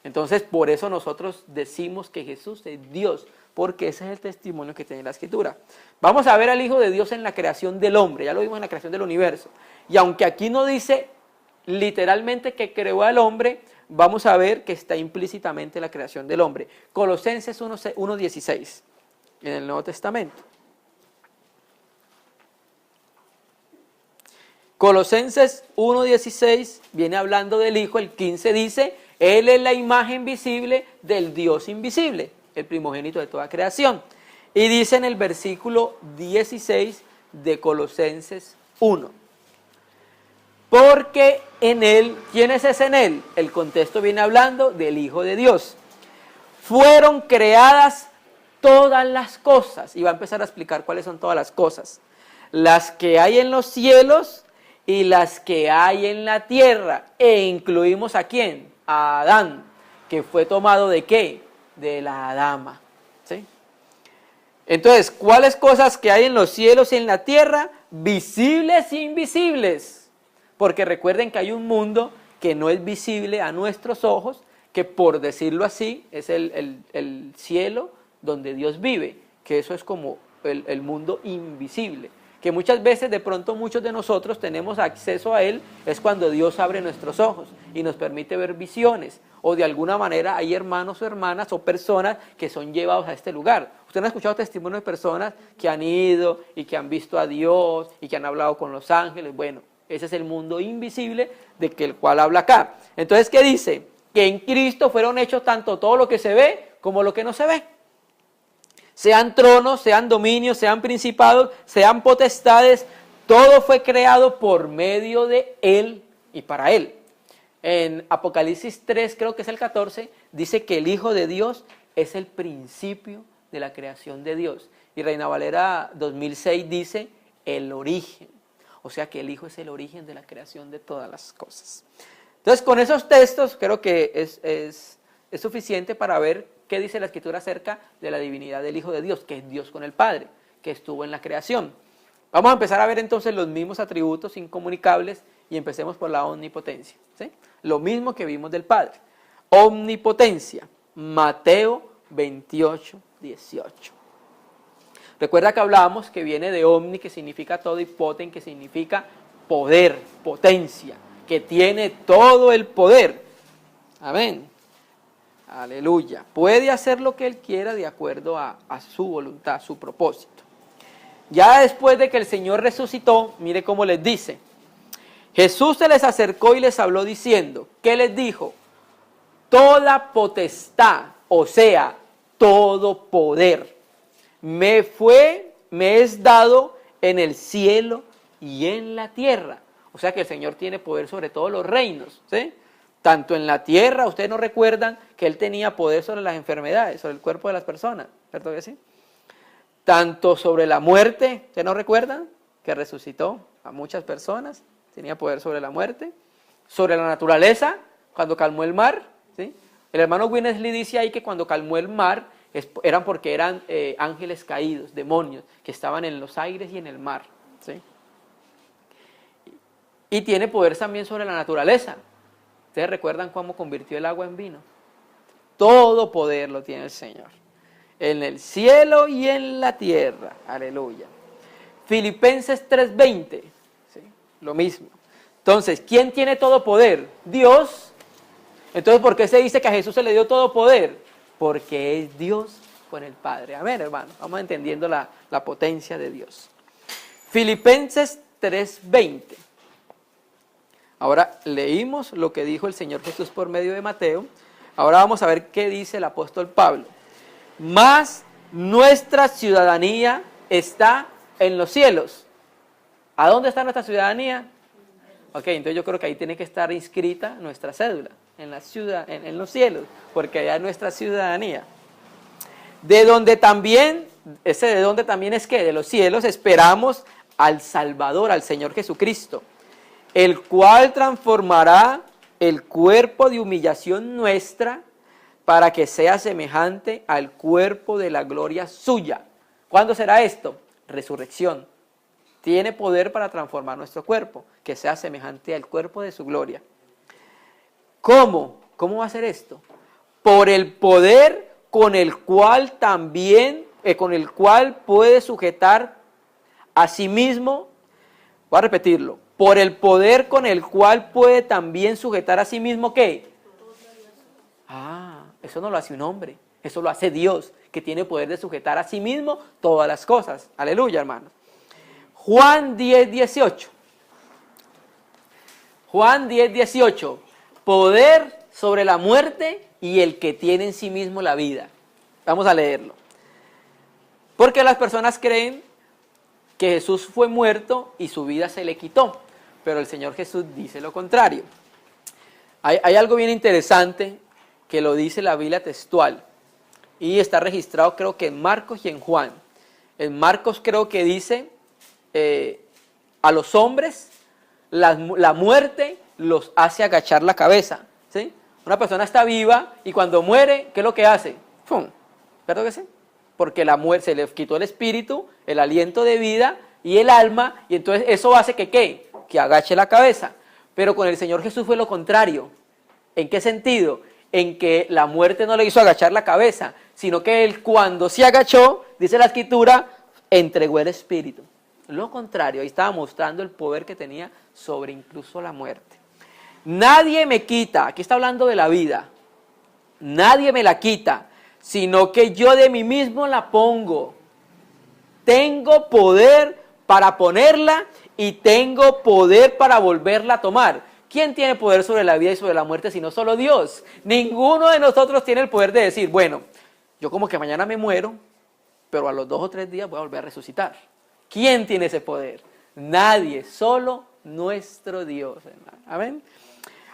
Entonces por eso nosotros decimos que Jesús es Dios, porque ese es el testimonio que tiene la Escritura. Vamos a ver al Hijo de Dios en la creación del hombre, ya lo vimos en la creación del universo. Y aunque aquí no dice literalmente que creó al hombre, vamos a ver que está implícitamente la creación del hombre. Colosenses 1:16 en el Nuevo Testamento. Colosenses 1:16 viene hablando del Hijo, el 15 dice, Él es la imagen visible del Dios invisible, el primogénito de toda creación. Y dice en el versículo 16 de Colosenses 1, porque en Él, ¿quién es ese en Él? El contexto viene hablando del Hijo de Dios. Fueron creadas todas las cosas, y va a empezar a explicar cuáles son todas las cosas, las que hay en los cielos y las que hay en la tierra, e incluimos ¿a quién? A Adán, que fue tomado ¿de qué? De la Adama, ¿sí? Entonces, ¿cuáles cosas que hay en los cielos y en la tierra? Visibles e invisibles, porque recuerden que hay un mundo que no es visible a nuestros ojos, que por decirlo así, es el cielo donde Dios vive, que eso es como el mundo invisible, que muchas veces de pronto muchos de nosotros tenemos acceso a él, es cuando Dios abre nuestros ojos y nos permite ver visiones, o de alguna manera hay hermanos o hermanas o personas que son llevados a este lugar. Usted no ha escuchado testimonios de personas que han ido y que han visto a Dios y que han hablado con los ángeles. Bueno, ese es el mundo invisible del cual habla acá. Entonces, ¿qué dice? Que en Cristo fueron hechos tanto todo lo que se ve como lo que no se ve. Sean tronos, sean dominios, sean principados, sean potestades, todo fue creado por medio de Él y para Él. En Apocalipsis 3, creo que es el 14, dice que el Hijo de Dios es el principio de la creación de Dios. Y Reina Valera 2006 dice el origen. O sea que el Hijo es el origen de la creación de todas las cosas. Entonces con esos textos creo que es suficiente para ver qué dice la Escritura acerca de la divinidad del Hijo de Dios, que es Dios con el Padre, que estuvo en la creación. Vamos a empezar a ver entonces los mismos atributos incomunicables y empecemos por la omnipotencia, ¿sí? Lo mismo que vimos del Padre. Omnipotencia, Mateo 28:18. Recuerda que hablábamos que viene de omni, que significa todo, y poten, que significa poder, potencia, que tiene todo el poder. Amén. Aleluya. Puede hacer lo que Él quiera de acuerdo a su voluntad, a su propósito. Ya después de que el Señor resucitó, mire cómo les dice. Jesús se les acercó y les habló diciendo, ¿qué les dijo? Toda potestad, o sea, todo poder, me es dado en el cielo y en la tierra. O sea que el Señor tiene poder sobre todos los reinos, ¿sí? Tanto en la tierra, ustedes no recuerdan que Él tenía poder sobre las enfermedades, sobre el cuerpo de las personas, ¿cierto que sí? Tanto sobre la muerte, ¿ustedes no recuerdan? Que resucitó a muchas personas, tenía poder sobre la muerte. Sobre la naturaleza, cuando calmó el mar, ¿sí? El hermano Winnesley dice ahí que cuando calmó el mar, eran porque eran ángeles caídos, demonios, que estaban en los aires y en el mar, ¿sí? Y tiene poder también sobre la naturaleza. ¿Ustedes recuerdan cómo convirtió el agua en vino? Todo poder lo tiene el Señor. En el cielo y en la tierra. Aleluya. Filipenses 3:20. ¿Sí? Lo mismo. Entonces, ¿quién tiene todo poder? Dios. Entonces, ¿por qué se dice que a Jesús se le dio todo poder? Porque es Dios con el Padre. Amén, hermano. Vamos entendiendo la potencia de Dios. Filipenses 3:20. Ahora leímos lo que dijo el Señor Jesús por medio de Mateo. Ahora vamos a ver qué dice el apóstol Pablo. Mas nuestra ciudadanía está en los cielos. ¿A dónde está nuestra ciudadanía? Ok, entonces yo creo que ahí tiene que estar inscrita nuestra cédula, en la ciudad, en los cielos, porque allá es nuestra ciudadanía. De donde también es que de los cielos esperamos al Salvador, al Señor Jesucristo, el cual transformará el cuerpo de humillación nuestra para que sea semejante al cuerpo de la gloria suya. ¿Cuándo será esto? Resurrección. Tiene poder para transformar nuestro cuerpo, que sea semejante al cuerpo de su gloria. ¿Cómo? ¿Cómo va a hacer esto? Por el poder con el cual puede sujetar a sí mismo, voy a repetirlo, por el poder con el cual puede también sujetar a sí mismo, ¿qué? Eso no lo hace un hombre, eso lo hace Dios, que tiene poder de sujetar a sí mismo todas las cosas. Aleluya, hermanos. Juan 10:18. Juan 10:18. Poder sobre la muerte y el que tiene en sí mismo la vida. Vamos a leerlo. Porque las personas creen que Jesús fue muerto y su vida se le quitó, pero el Señor Jesús dice lo contrario. Hay algo bien interesante que lo dice la Biblia textual y está registrado creo que en Marcos y en Juan. En Marcos creo que dice, a los hombres la muerte los hace agachar la cabeza, ¿sí? Una persona está viva y cuando muere, ¿qué es lo que hace? ¡Fum! ¿Verdad que sí? Porque la muerte se le quitó el espíritu, el aliento de vida y el alma, y entonces eso hace que ¿qué? Que agache la cabeza. Pero con el Señor Jesús fue lo contrario. ¿En qué sentido? En que la muerte no le hizo agachar la cabeza, sino que él cuando se agachó, dice la Escritura, entregó el espíritu. Lo contrario, ahí estaba mostrando el poder que tenía sobre incluso la muerte. Nadie me quita, aquí está hablando de la vida, nadie me la quita, sino que yo de mí mismo la pongo. Tengo poder para ponerla y tengo poder para volverla a tomar. ¿Quién tiene poder sobre la vida y sobre la muerte sino solo Dios? Ninguno de nosotros tiene el poder de decir, bueno, yo como que mañana me muero, pero a los 2 o 3 días voy a volver a resucitar. ¿Quién tiene ese poder? Nadie, solo nuestro Dios, hermano. Amén.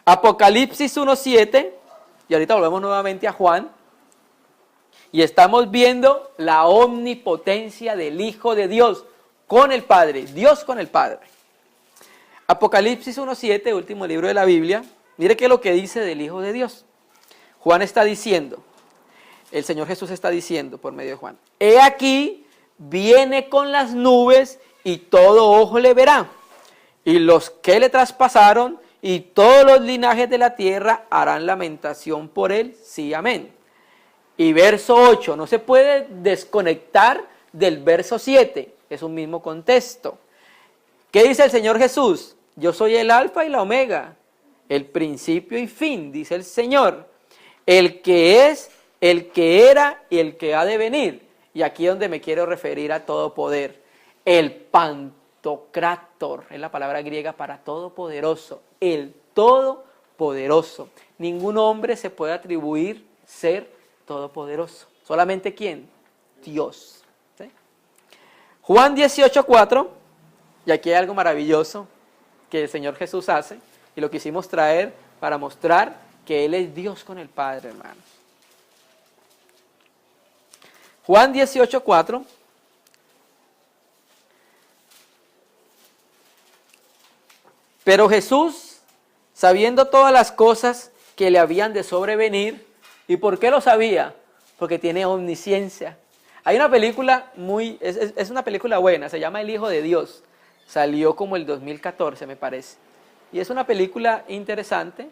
Apocalipsis 1:7, y ahorita volvemos nuevamente a Juan, y estamos viendo la omnipotencia del Hijo de Dios con el Padre, Dios con el Padre. Apocalipsis 1:7, último libro de la Biblia, mire qué es lo que dice del Hijo de Dios. Juan está diciendo, el Señor Jesús está diciendo por medio de Juan, he aquí, viene con las nubes y todo ojo le verá, y los que le traspasaron y todos los linajes de la tierra harán lamentación por él, sí, amén. Y verso 8, no se puede desconectar del verso 7, es un mismo contexto. ¿Qué dice el Señor Jesús? Yo soy el alfa y la omega, el principio y fin, dice el Señor, el que es, el que era y el que ha de venir. Y aquí es donde me quiero referir a todo poder. El Pantocrátor, es la palabra griega para todopoderoso, el todopoderoso. Ningún hombre se puede atribuir ser todopoderoso. ¿Solamente quién? Dios. ¿Sí? Juan 18:4, y aquí hay algo maravilloso que el Señor Jesús hace, y lo quisimos traer para mostrar que Él es Dios con el Padre, hermanos. Juan 18:4. Pero Jesús, sabiendo todas las cosas que le habían de sobrevenir, ¿y por qué lo sabía? Porque tiene omnisciencia. Hay una película es una película buena, se llama El Hijo de Dios. Salió como el 2014, me parece. Y es una película interesante,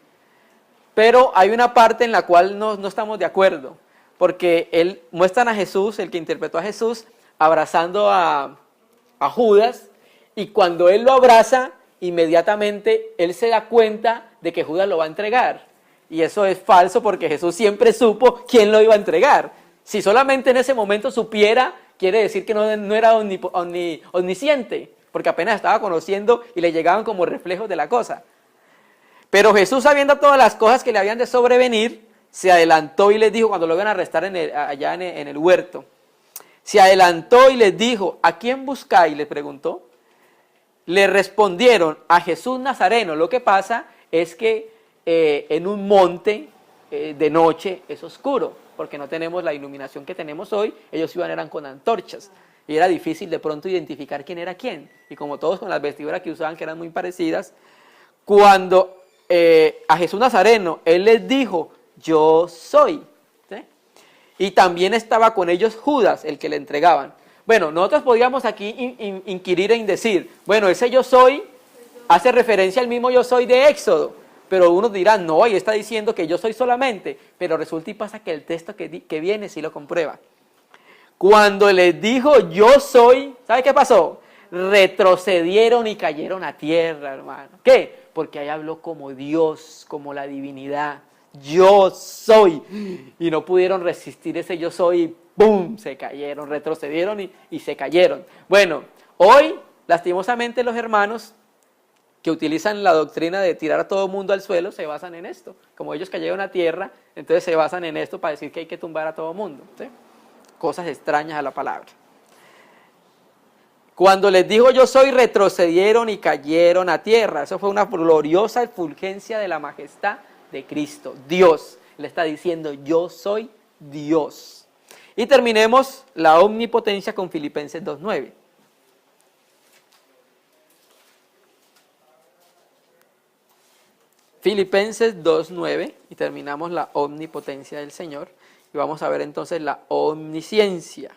pero hay una parte en la cual no estamos de acuerdo. Porque muestran a Jesús, el que interpretó a Jesús, abrazando a Judas, y cuando él lo abraza, inmediatamente él se da cuenta de que Judas lo va a entregar. Y eso es falso porque Jesús siempre supo quién lo iba a entregar. Si solamente en ese momento supiera, quiere decir que no era omnisciente, porque apenas estaba conociendo y le llegaban como reflejos de la cosa. Pero Jesús, sabiendo todas las cosas que le habían de sobrevenir, se adelantó y les dijo, cuando lo iban a arrestar allá en el huerto, se adelantó y les dijo, ¿a quién buscáis? Le preguntó. Le respondieron, a Jesús Nazareno. Lo que pasa es que en un monte de noche es oscuro, porque no tenemos la iluminación que tenemos hoy. Ellos eran con antorchas y era difícil de pronto identificar quién era quién. Y como todos con las vestiduras que usaban, que eran muy parecidas, cuando a Jesús Nazareno, él les dijo, yo soy. ¿Sí? Y también estaba con ellos Judas, el que le entregaban. Bueno, nosotros podríamos aquí inquirir e decir, bueno, ese yo soy hace referencia al mismo yo soy de Éxodo, pero unos dirán, no, ahí está diciendo que yo soy solamente, pero resulta y pasa que el texto que viene sí lo comprueba. Cuando les dijo yo soy, ¿sabe qué pasó? Retrocedieron y cayeron a tierra, hermano. ¿Qué? Porque ahí habló como Dios, como la divinidad. Yo soy. Y no pudieron resistir ese yo soy y ¡pum! Se cayeron, retrocedieron y se cayeron. Bueno, hoy, lastimosamente, los hermanos que utilizan la doctrina de tirar a todo el mundo al suelo se basan en esto. Como ellos cayeron a tierra, entonces se basan en esto para decir que hay que tumbar a todo el mundo, ¿sí? Cosas extrañas a la palabra. Cuando les dijo yo soy, retrocedieron y cayeron a tierra. Eso fue una gloriosa efulgencia de la majestad de Cristo. Dios le está diciendo yo soy Dios. Y terminemos la omnipotencia con Filipenses 2:9. Filipenses 2:9 y terminamos la omnipotencia del Señor. Y vamos a ver entonces la omnisciencia.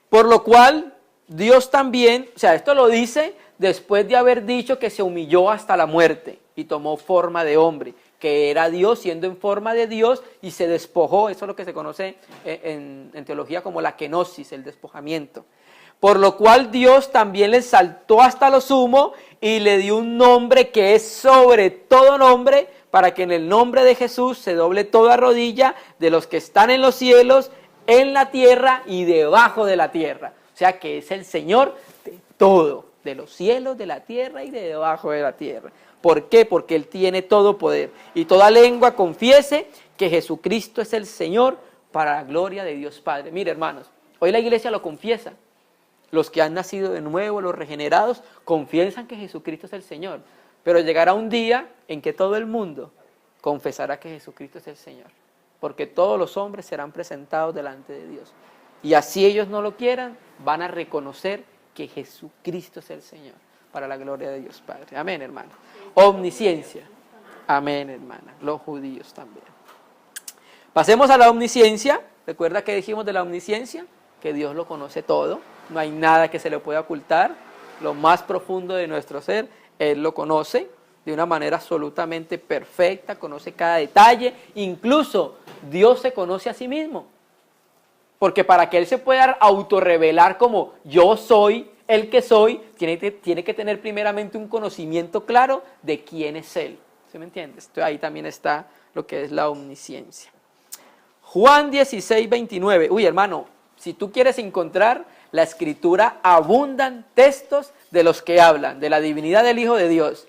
Por lo cual, Dios también, o sea, esto lo dice después de haber dicho que se humilló hasta la muerte y tomó forma de hombre, que era Dios siendo en forma de Dios y se despojó, eso es lo que se conoce en teología como la kenosis, el despojamiento. Por lo cual Dios también le exaltó hasta lo sumo y le dio un nombre que es sobre todo nombre, para que en el nombre de Jesús se doble toda rodilla de los que están en los cielos, en la tierra y debajo de la tierra. O sea que es el Señor de todo, de los cielos, de la tierra y de debajo de la tierra. ¿Por qué? Porque Él tiene todo poder. Y toda lengua confiese que Jesucristo es el Señor para la gloria de Dios Padre. Mire, hermanos, hoy la iglesia lo confiesa. Los que han nacido de nuevo, los regenerados, confiesan que Jesucristo es el Señor. Pero llegará un día en que todo el mundo confesará que Jesucristo es el Señor. Porque todos los hombres serán presentados delante de Dios. Y así ellos no lo quieran, van a reconocer que Jesucristo es el Señor. Para la gloria de Dios Padre. Amén, hermano. Omnisciencia. Amén, hermana. Los judíos también. Pasemos a la omnisciencia. ¿Recuerda que dijimos de la omnisciencia? Que Dios lo conoce todo. No hay nada que se le pueda ocultar. Lo más profundo de nuestro ser, Él lo conoce de una manera absolutamente perfecta, conoce cada detalle. Incluso Dios se conoce a sí mismo. Porque para que Él se pueda autorrevelar como yo soy el que soy, tiene que tener primeramente un conocimiento claro de quién es Él. ¿Sí me entiendes? Entonces ahí también está lo que es la omnisciencia. Juan 16:29. Uy, hermano, si tú quieres encontrar la Escritura, abundan textos de los que hablan de la divinidad del Hijo de Dios,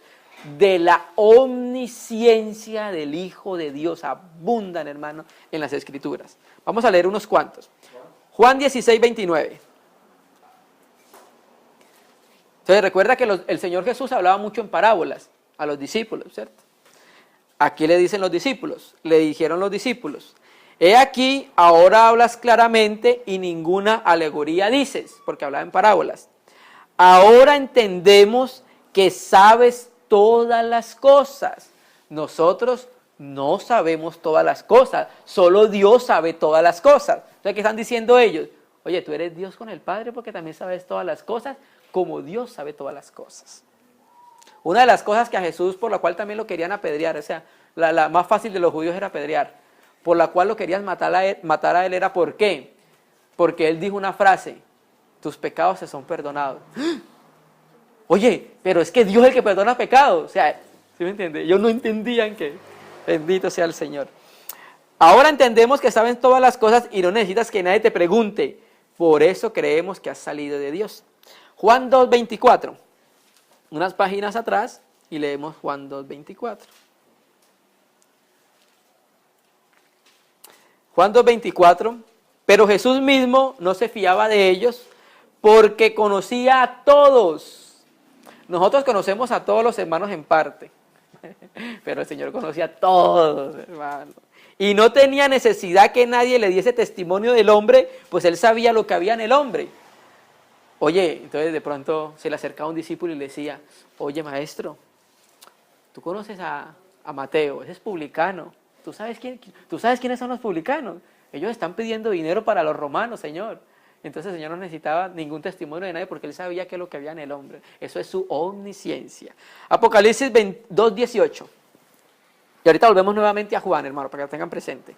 de la omnisciencia del Hijo de Dios. Abundan, hermano, en las Escrituras. Vamos a leer unos cuantos. Juan 16:29. Entonces recuerda que el Señor Jesús hablaba mucho en parábolas a los discípulos, ¿cierto? Aquí le dicen los discípulos, le dijeron los discípulos, he aquí, ahora hablas claramente y ninguna alegoría dices, porque hablaba en parábolas. Ahora entendemos que sabes todas las cosas. Nosotros no sabemos todas las cosas, solo Dios sabe todas las cosas. Entonces, ¿qué están diciendo ellos? Oye, tú eres Dios con el Padre porque también sabes todas las cosas, como Dios sabe todas las cosas. Una de las cosas que a Jesús, por la cual también lo querían apedrear, o sea, la más fácil de los judíos era apedrear, por la cual lo querían matar a él era ¿por qué? Porque él dijo una frase, tus pecados se son perdonados. Oye, pero es que Dios es el que perdona pecados, o sea, ¿sí me entiende? Ellos no entendían que, bendito sea el Señor. Ahora entendemos que saben todas las cosas y no necesitas que nadie te pregunte, por eso creemos que has salido de Dios. Juan 2:24, unas páginas atrás y leemos Juan 2:24. Juan 2:24, pero Jesús mismo no se fiaba de ellos porque conocía a todos. Nosotros conocemos a todos los hermanos en parte, pero el Señor conocía a todos, hermano. Y no tenía necesidad que nadie le diese testimonio del hombre, pues él sabía lo que había en el hombre. Oye, entonces de pronto se le acercaba un discípulo y le decía, oye maestro, tú conoces a Mateo, ese es publicano. ¿Tú sabes quiénes son los publicanos? Ellos están pidiendo dinero para los romanos, Señor. Entonces el Señor no necesitaba ningún testimonio de nadie porque Él sabía qué es lo que había en el hombre. Eso es su omnisciencia. Apocalipsis 2:18. Y ahorita volvemos nuevamente a Juan, hermano, para que lo tengan presente.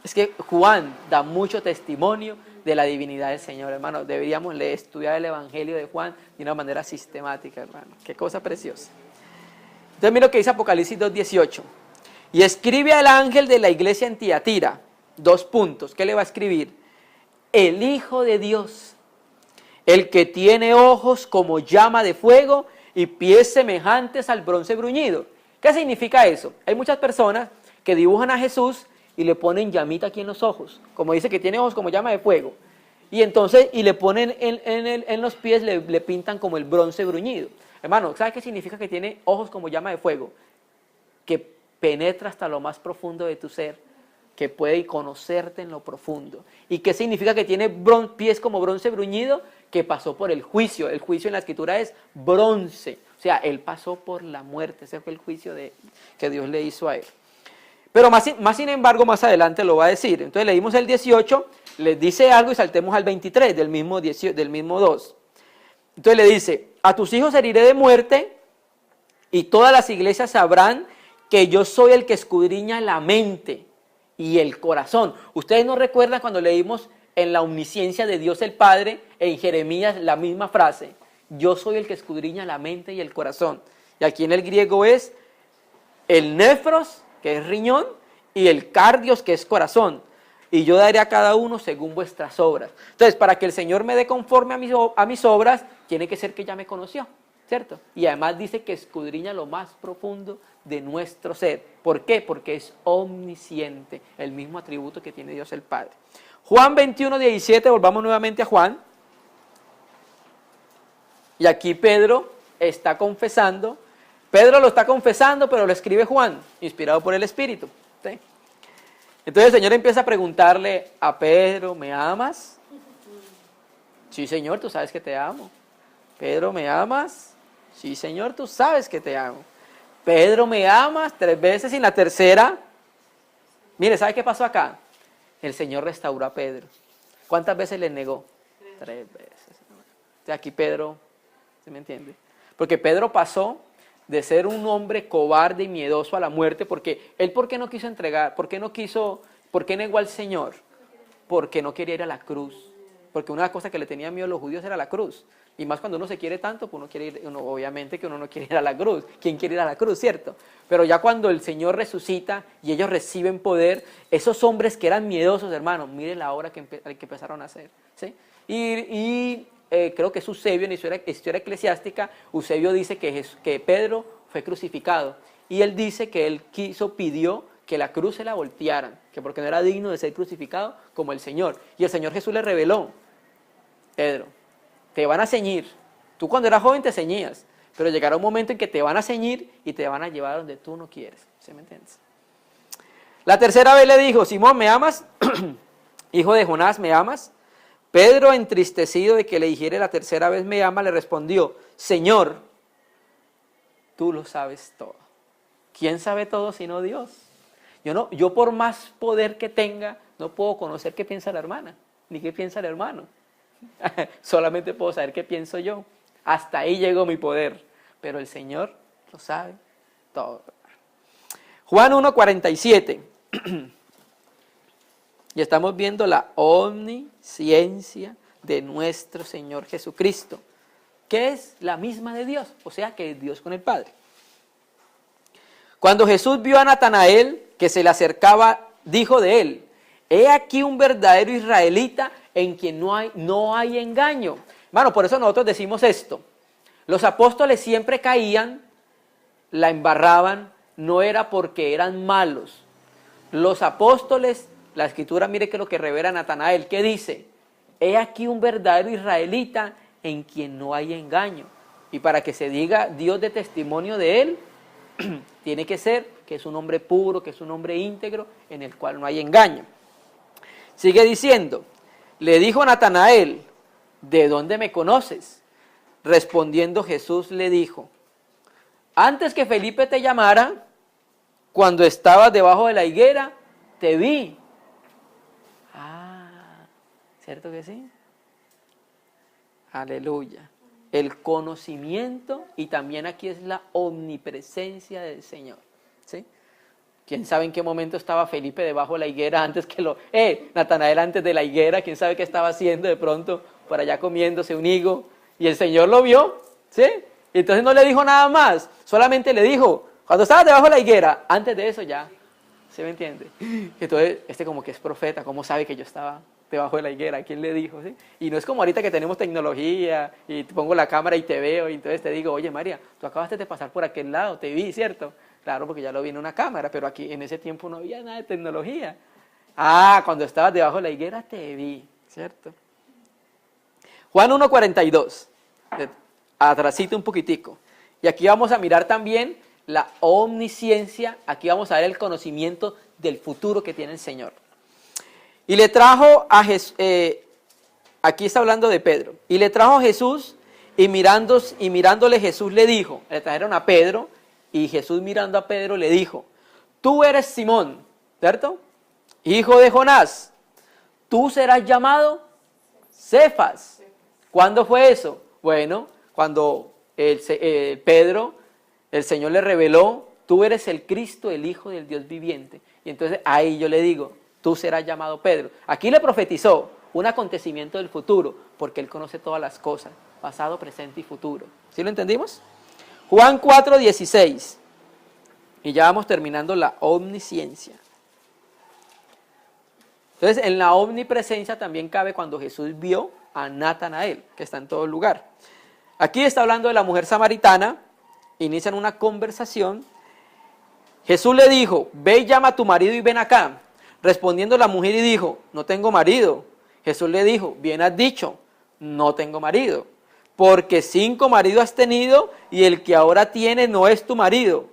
Es que Juan da mucho testimonio de la divinidad del Señor, hermano. Deberíamos estudiar el Evangelio de Juan de una manera sistemática, hermano. Qué cosa preciosa. Entonces mira lo que dice Apocalipsis 2:18. Y escribe al ángel de la iglesia en Tiatira, 2 puntos. ¿Qué le va a escribir? El Hijo de Dios, el que tiene ojos como llama de fuego y pies semejantes al bronce bruñido. ¿Qué significa eso? Hay muchas personas que dibujan a Jesús y le ponen llamita aquí en los ojos, como dice que tiene ojos como llama de fuego. Y entonces, y le ponen en los pies, le pintan como el bronce bruñido. Hermano, ¿sabes qué significa que tiene ojos como llama de fuego? Que penetra hasta lo más profundo de tu ser, que puede conocerte en lo profundo. ¿Y qué significa que tiene pies como bronce bruñido? Que pasó por el juicio. El juicio en la escritura es bronce. O sea, Él pasó por la muerte. Ese fue el juicio que Dios le hizo a Él. Pero más sin embargo, más adelante lo va a decir. Entonces leímos el 18, les dice algo y saltemos al 23 del mismo 2. Entonces le dice, a tus hijos heriré de muerte y todas las iglesias sabrán que yo soy el que escudriña la mente y el corazón. Ustedes no recuerdan cuando leímos en la omnisciencia de Dios el Padre, en Jeremías la misma frase, yo soy el que escudriña la mente y el corazón. Y aquí en el griego es el nefros, que es riñón, y el cardios, que es corazón. Y yo daré a cada uno según vuestras obras. Entonces, para que el Señor me dé conforme a mis obras, tiene que ser que ya me conoció, ¿cierto? Y además dice que escudriña lo más profundo de nuestro ser. ¿Por qué? Porque es omnisciente, el mismo atributo que tiene Dios el Padre. Juan 21:17, volvamos nuevamente a Juan. Y aquí Pedro está confesando. Pedro lo está confesando, pero lo escribe Juan, inspirado por el Espíritu. ¿Sí? Entonces el Señor empieza a preguntarle a Pedro, ¿me amas? Sí, Señor, tú sabes que te amo. Pedro, ¿me amas? Sí, Señor, tú sabes que te amo. Pedro, ¿me amas? 3 veces y en la tercera, mire, ¿sabe qué pasó acá? El Señor restauró a Pedro. ¿Cuántas veces le negó? 3 veces. Entonces aquí Pedro, ¿se me entiende? Porque Pedro pasó de ser un hombre cobarde y miedoso a la muerte, porque él, ¿por qué no quiso entregar? ¿Por qué negó al Señor? Porque no quería ir a la cruz. Porque una cosa que le tenía miedo a los judíos era la cruz. Y más cuando uno se quiere tanto, pues obviamente que uno no quiere ir a la cruz. ¿Quién quiere ir a la cruz, cierto? Pero ya cuando el Señor resucita y ellos reciben poder, esos hombres que eran miedosos, hermanos, miren la obra que empezaron a hacer. ¿Sí? Creo que es Eusebio, en la historia eclesiástica, Eusebio dice que Pedro fue crucificado. Y él dice que él pidió que la cruz se la voltearan, que porque no era digno de ser crucificado como el Señor. Y el Señor Jesús le reveló, Pedro, te van a ceñir. Tú cuando eras joven te ceñías, pero llegará un momento en que te van a ceñir y te van a llevar donde tú no quieres. ¿Sí me entiendes? La tercera vez le dijo, Simón, ¿me amas? Hijo de Jonás, ¿me amas? Pedro, entristecido de que le dijere la tercera vez me ama, le respondió, Señor, tú lo sabes todo. ¿Quién sabe todo sino Dios? Yo por más poder que tenga, no puedo conocer qué piensa la hermana, ni qué piensa el hermano. Solamente puedo saber qué pienso yo. Hasta ahí llegó mi poder. Pero el Señor lo sabe todo. Juan 1:47. Y estamos viendo la omnisciencia de nuestro Señor Jesucristo, que es la misma de Dios, o sea que es Dios con el Padre. Cuando Jesús vio a Natanael que se le acercaba, dijo de él, he aquí un verdadero israelita en quien no hay engaño. Hermano, por eso nosotros decimos esto. Los apóstoles siempre caían, la embarraban, no era porque eran malos. Los apóstoles, la escritura, mire que lo que revela Natanael, ¿qué dice? He aquí un verdadero israelita en quien no hay engaño. Y para que se diga Dios de testimonio de él, tiene que ser que es un hombre puro, que es un hombre íntegro, en el cual no hay engaño. Sigue diciendo, le dijo a Natanael, ¿de dónde me conoces? Respondiendo Jesús le dijo, antes que Felipe te llamara, cuando estabas debajo de la higuera, te vi. ¿Cierto que sí? Aleluya. El conocimiento y también aquí es la omnipresencia del Señor. ¿Sí? ¿Quién sabe en qué momento estaba Felipe debajo de la higuera antes que Natanael antes de la higuera? ¿Quién sabe qué estaba haciendo de pronto por allá comiéndose un higo? Y el Señor lo vio, ¿sí? Y entonces no le dijo nada más, solamente le dijo, cuando estaba debajo de la higuera, antes de eso ya, ¿sí me entiende? Entonces, como que es profeta, ¿cómo sabe que yo estaba debajo de la higuera? ¿Quién le dijo? ¿Sí? Y no es como ahorita que tenemos tecnología y te pongo la cámara y te veo y entonces te digo, oye María, tú acabaste de pasar por aquel lado, te vi, ¿cierto? Claro, porque ya lo vi en una cámara, pero aquí en ese tiempo no había nada de tecnología. Ah, cuando estabas debajo de la higuera te vi, ¿cierto? Juan 1:42, atrasito un poquitico. Y aquí vamos a mirar también la omnisciencia, aquí vamos a ver el conocimiento del futuro que tiene el Señor. Y le trajo a Jesús, aquí está hablando de Pedro, y le trajo a Jesús y mirándole Jesús le dijo, le trajeron a Pedro y Jesús mirando a Pedro le dijo, tú eres Simón, ¿cierto? Hijo de Jonás, tú serás llamado Cefas. ¿Cuándo fue eso? Bueno, cuando Pedro, el Señor le reveló, tú eres el Cristo, el Hijo del Dios viviente. Y entonces ahí yo le digo, tú serás llamado Pedro. Aquí le profetizó un acontecimiento del futuro, porque Él conoce todas las cosas, pasado, presente y futuro. ¿Sí lo entendimos? Juan 4:16. Y ya vamos terminando la omnisciencia. Entonces, en la omnipresencia también cabe cuando Jesús vio a Natanael, que está en todo lugar. Aquí está hablando de la mujer samaritana, inician una conversación. Jesús le dijo, ve y llama a tu marido y ven acá. Respondiendo la mujer y dijo, no tengo marido. Jesús le dijo, bien has dicho, no tengo marido. Porque 5 maridos has tenido y el que ahora tienes no es tu marido.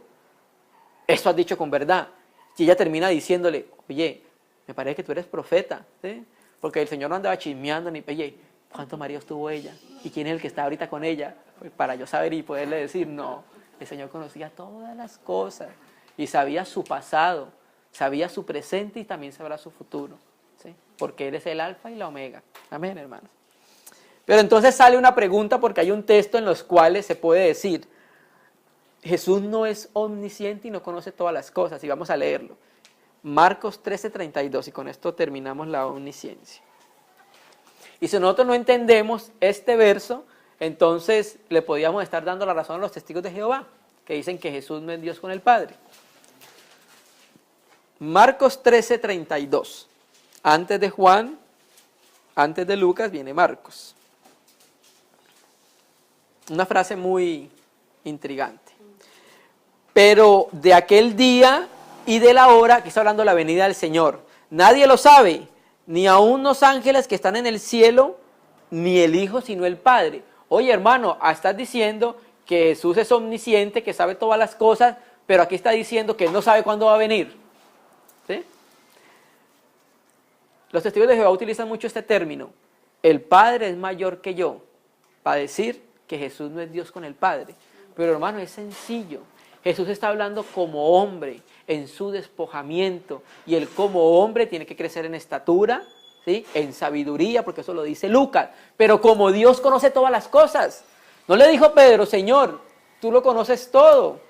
Eso has dicho con verdad. Y ella termina diciéndole, oye, me parece que tú eres profeta, ¿sí? Porque el Señor no andaba chismeando ni, oye, ¿cuántos maridos tuvo ella? ¿Y quién es el que está ahorita con ella? Pues para yo saber y poderle decir, no, el Señor conocía todas las cosas y sabía su pasado, sabía su presente y también sabrá su futuro, ¿sí? Porque Él es el alfa y la omega. Amén, hermanos. Pero entonces sale una pregunta porque hay un texto en los cuales se puede decir, Jesús no es omnisciente y no conoce todas las cosas, y vamos a leerlo. Marcos 13:32, y con esto terminamos la omnisciencia. Y si nosotros no entendemos este verso, entonces le podíamos estar dando la razón a los testigos de Jehová, que dicen que Jesús no es Dios con el Padre. Marcos 13:32. Antes de Juan, antes de Lucas, viene Marcos. Una frase muy intrigante. Pero de aquel día y de la hora, que está hablando de la venida del Señor, nadie lo sabe, ni aun los ángeles que están en el cielo, ni el Hijo, sino el Padre. Oye, hermano, estás diciendo que Jesús es omnisciente, que sabe todas las cosas, pero aquí está diciendo que no sabe cuándo va a venir. ¿Sí? Los testigos de Jehová utilizan mucho este término. El Padre es mayor que yo, para decir que Jesús no es Dios con el Padre. Pero hermano, es sencillo. Jesús está hablando como hombre, en su despojamiento, y él como hombre tiene que crecer en estatura, ¿sí? En sabiduría, porque eso lo dice Lucas, pero como Dios conoce todas las cosas. No le dijo Pedro, Señor, tú lo conoces todo,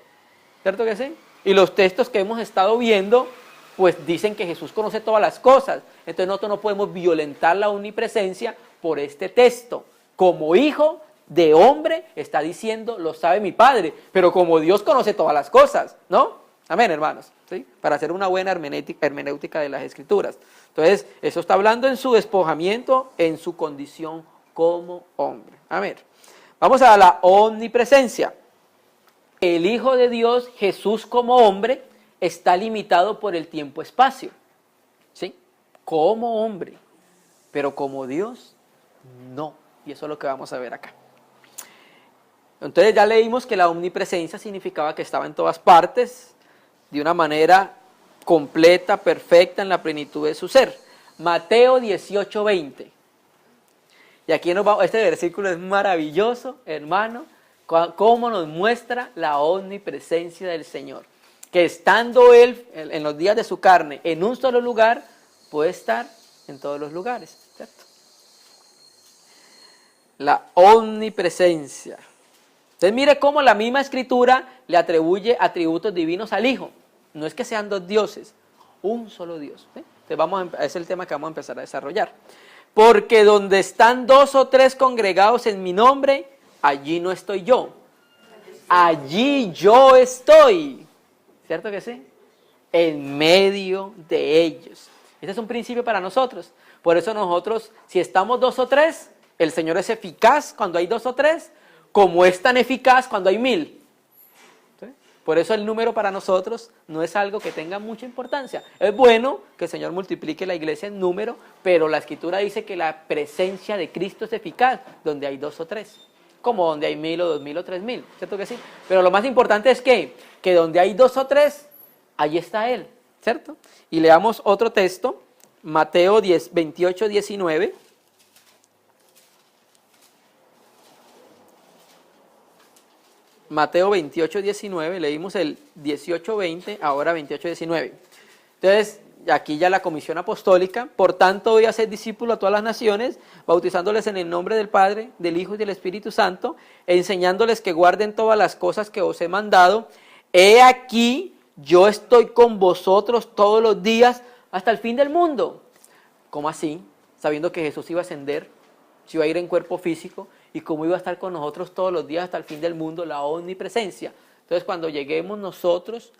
¿cierto que sí? Y los textos que hemos estado viendo, pues dicen que Jesús conoce todas las cosas, entonces nosotros no podemos violentar la omnipresencia por este texto. Como hijo de hombre está diciendo, lo sabe mi Padre, pero como Dios conoce todas las cosas, ¿no? Amén, hermanos, ¿sí? Para hacer una buena hermenéutica de las Escrituras. Entonces, eso está hablando en su despojamiento, en su condición como hombre. Amén. Vamos a la omnipresencia. El Hijo de Dios, Jesús como hombre, está limitado por el tiempo-espacio, ¿sí? Como hombre, pero como Dios, no. Y eso es lo que vamos a ver acá. Entonces ya leímos que la omnipresencia significaba que estaba en todas partes, de una manera completa, perfecta, en la plenitud de su ser. Mateo 18:20. Y aquí este versículo es maravilloso, hermano, cómo nos muestra la omnipresencia del Señor. Que estando Él en los días de su carne en un solo lugar, puede estar en todos los lugares, ¿cierto? La omnipresencia. Entonces mire cómo la misma escritura le atribuye atributos divinos al Hijo. No es que sean dos dioses, un solo Dios. ¿Sí? Entonces es el tema que vamos a empezar a desarrollar. Porque donde están dos o tres congregados en mi nombre, allí no estoy yo. Allí yo estoy. ¿Cierto que sí? En medio de ellos. Este es un principio para nosotros. Por eso nosotros, si estamos dos o tres, el Señor es eficaz cuando hay dos o tres, como es tan eficaz cuando hay 1000. ¿Sí? Por eso el número para nosotros no es algo que tenga mucha importancia. Es bueno que el Señor multiplique la iglesia en número, pero la Escritura dice que la presencia de Cristo es eficaz donde hay dos o tres. Como donde hay 1000 o 2000 o 3000, ¿cierto que sí? Pero lo más importante es que donde hay dos o tres, allí está Él, ¿cierto? Y leamos otro texto, Mateo 28, 19. Mateo 28, 19, leímos el 18, 20, ahora 28, 19. Entonces, aquí ya la comisión apostólica, por tanto voy a hacer discípulos a todas las naciones, bautizándoles en el nombre del Padre, del Hijo y del Espíritu Santo, enseñándoles que guarden todas las cosas que os he mandado. He aquí, yo estoy con vosotros todos los días hasta el fin del mundo. ¿Cómo así? Sabiendo que Jesús iba a ascender, se iba a ir en cuerpo físico, y cómo iba a estar con nosotros todos los días hasta el fin del mundo, la omnipresencia. Entonces, cuando lleguemos nosotros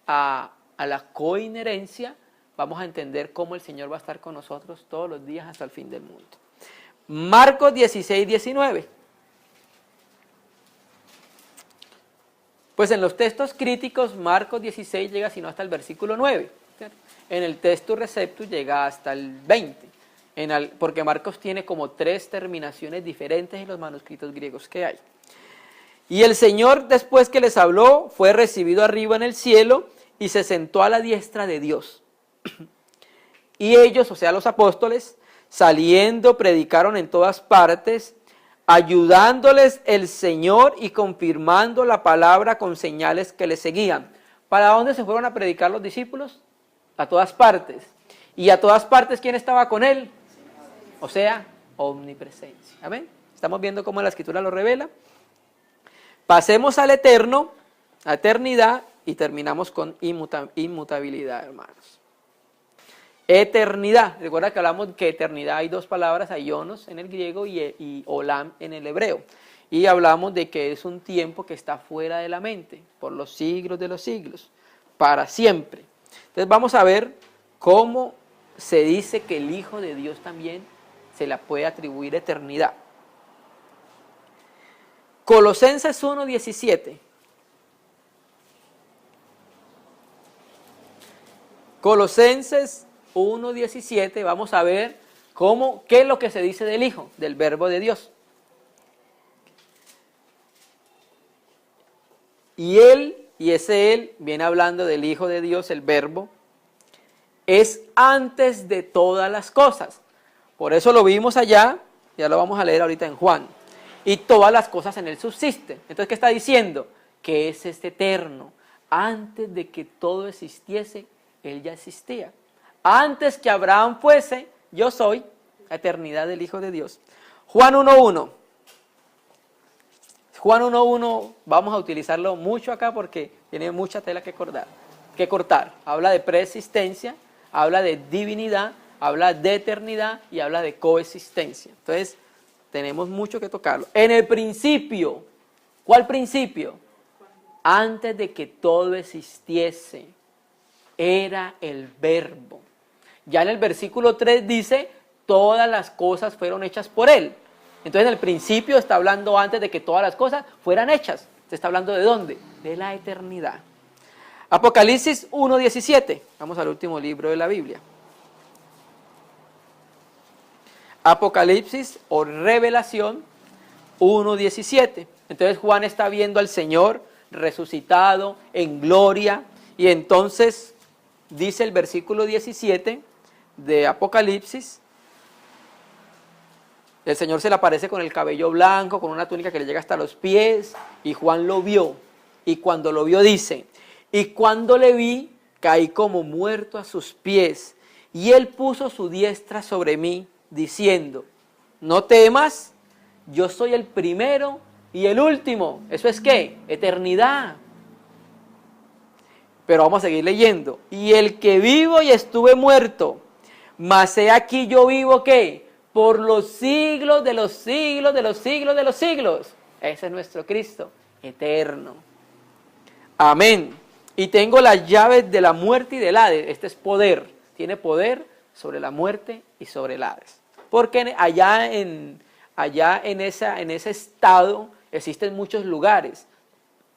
a la coinherencia, vamos a entender cómo el Señor va a estar con nosotros todos los días hasta el fin del mundo. Marcos 16, 19. Pues en los textos críticos, Marcos 16 llega sino hasta el versículo 9. ¿Cierto? En el texto receptus llega hasta el 20. Porque Marcos tiene como 3 terminaciones diferentes en los manuscritos griegos que hay. Y el Señor, después que les habló, fue recibido arriba en el cielo y se sentó a la diestra de Dios. Y ellos, o sea los apóstoles, saliendo predicaron en todas partes, ayudándoles el Señor y confirmando la palabra con señales que les seguían. ¿Para dónde se fueron a predicar los discípulos? A todas partes. ¿Y a todas partes quién estaba con él? O sea, omnipresencia. ¿Amén? Estamos viendo cómo la Escritura lo revela. Pasemos al eterno, a eternidad, y terminamos con inmutabilidad, hermanos. Eternidad. Recuerda que hablamos que eternidad hay 2 palabras, aionos en el griego y olam en el hebreo. Y hablamos de que es un tiempo que está fuera de la mente, por los siglos de los siglos, para siempre. Entonces vamos a ver cómo se dice que el Hijo de Dios también se la puede atribuir eternidad. Colosenses 1:17. Colosenses 1:17, vamos a ver qué es lo que se dice del Hijo, del Verbo de Dios. Y ese Él, viene hablando del Hijo de Dios, el Verbo, es antes de todas las cosas. Por eso lo vimos allá, ya lo vamos a leer ahorita en Juan. Y todas las cosas en Él subsisten. Entonces, ¿qué está diciendo? Que es eterno. Antes de que todo existiese, Él ya existía. Antes que Abraham fuese, yo soy, la eternidad del Hijo de Dios. Juan 1:1. Juan 1:1, vamos a utilizarlo mucho acá porque tiene mucha tela que cortar. Habla de preexistencia, habla de divinidad, habla de eternidad y habla de coexistencia. Entonces, tenemos mucho que tocarlo. En el principio, ¿cuál principio? Antes de que todo existiese, era el Verbo. Ya en el versículo 3 dice, todas las cosas fueron hechas por Él. Entonces, en el principio está hablando antes de que todas las cosas fueran hechas. Se está hablando ¿de dónde? De la eternidad. Apocalipsis 1:17. Vamos al último libro de la Biblia. Apocalipsis o Revelación 1:17. Entonces Juan está viendo al Señor resucitado en gloria y entonces dice el versículo 17 de Apocalipsis, el Señor se le aparece con el cabello blanco, con una túnica que le llega hasta los pies y Juan lo vio y cuando lo vio dice, y cuando le vi caí como muerto a sus pies y él puso su diestra sobre mí diciendo, no temas, yo soy el primero y el último. ¿Eso es qué? Eternidad. Pero vamos a seguir leyendo. Y el que vivo y estuve muerto, mas he aquí yo vivo, ¿qué? Por los siglos de los siglos de los siglos de los siglos. Ese es nuestro Cristo, eterno. Amén. Y tengo las llaves de la muerte y del Hades. Este es poder. Tiene poder sobre la muerte y sobre el Hades. Porque allá en ese estado existen muchos lugares.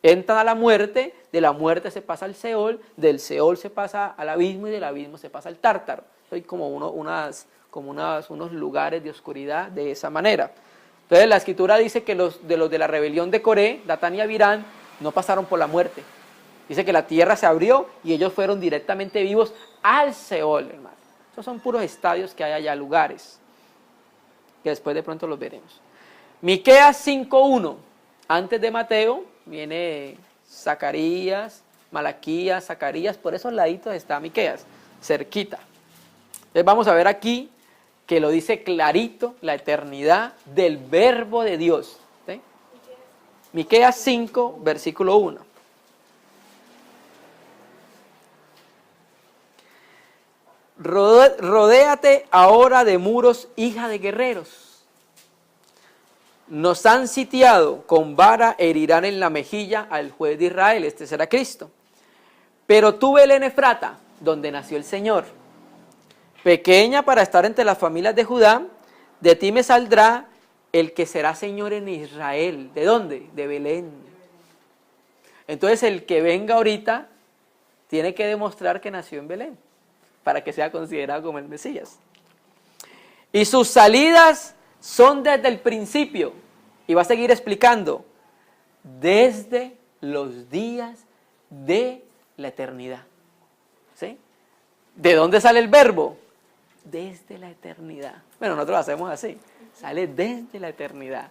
Entran a la muerte, de la muerte se pasa al Seol, del Seol se pasa al abismo y del abismo se pasa al Tártaro. Hay como unos lugares de oscuridad de esa manera. Entonces la Escritura dice que los de la rebelión de Coré, Datán y Abirán, no pasaron por la muerte. Dice que la tierra se abrió y ellos fueron directamente vivos al Seol, hermano. Estos son puros estadios que hay allá, lugares, que después de pronto los veremos. Miqueas 5:1, antes de Mateo, viene Zacarías, Malaquías, Zacarías, por esos laditos está Miqueas, cerquita. Entonces vamos a ver aquí que lo dice clarito, la eternidad del verbo de Dios. ¿Sí? Miqueas 5, versículo 1. Rodéate ahora de muros, hija de guerreros. Nos han sitiado, con vara herirán en la mejilla al juez de Israel, este será Cristo. Pero tú, Belén Efrata, donde nació el Señor, pequeña para estar entre las familias de Judá, de ti me saldrá el que será Señor en Israel. ¿De dónde? De Belén. Entonces el que venga ahorita tiene que demostrar que nació en Belén, para que sea considerado como el Mesías. Y sus salidas son desde el principio, y va a seguir explicando, desde los días de la eternidad. ¿Sí? ¿De dónde sale el verbo? Desde la eternidad. Bueno, nosotros lo hacemos así, sale desde la eternidad.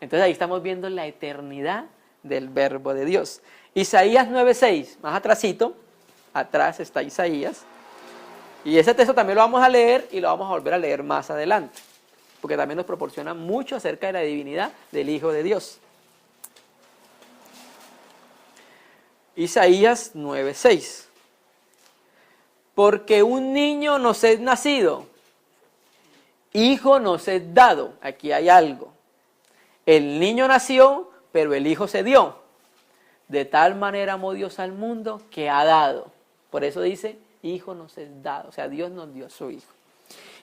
Entonces ahí estamos viendo la eternidad del verbo de Dios. Isaías 9:6, más atrásito, atrás está Isaías. Y ese texto también lo vamos a leer y lo vamos a volver a leer más adelante, porque también nos proporciona mucho acerca de la divinidad del Hijo de Dios. Isaías 9:6. Porque un niño nos es nacido, hijo nos es dado. Aquí hay algo. El niño nació, pero el hijo se dio. De tal manera amó Dios al mundo que ha dado. Por eso dice, hijo nos es dado. O sea, Dios nos dio a su hijo.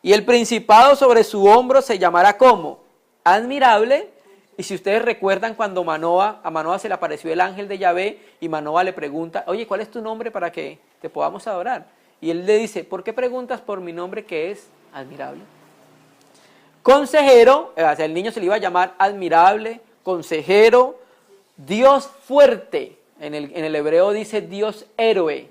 Y el principado sobre su hombro se llamará ¿cómo? Admirable. Y si ustedes recuerdan cuando a Manoa se le apareció el ángel de Yahvé y Manoa le pregunta, oye, ¿cuál es tu nombre para que te podamos adorar? Y él le dice, ¿por qué preguntas por mi nombre que es admirable? Consejero, o sea, el niño se le iba a llamar admirable, consejero, Dios fuerte. En el hebreo dice Dios héroe.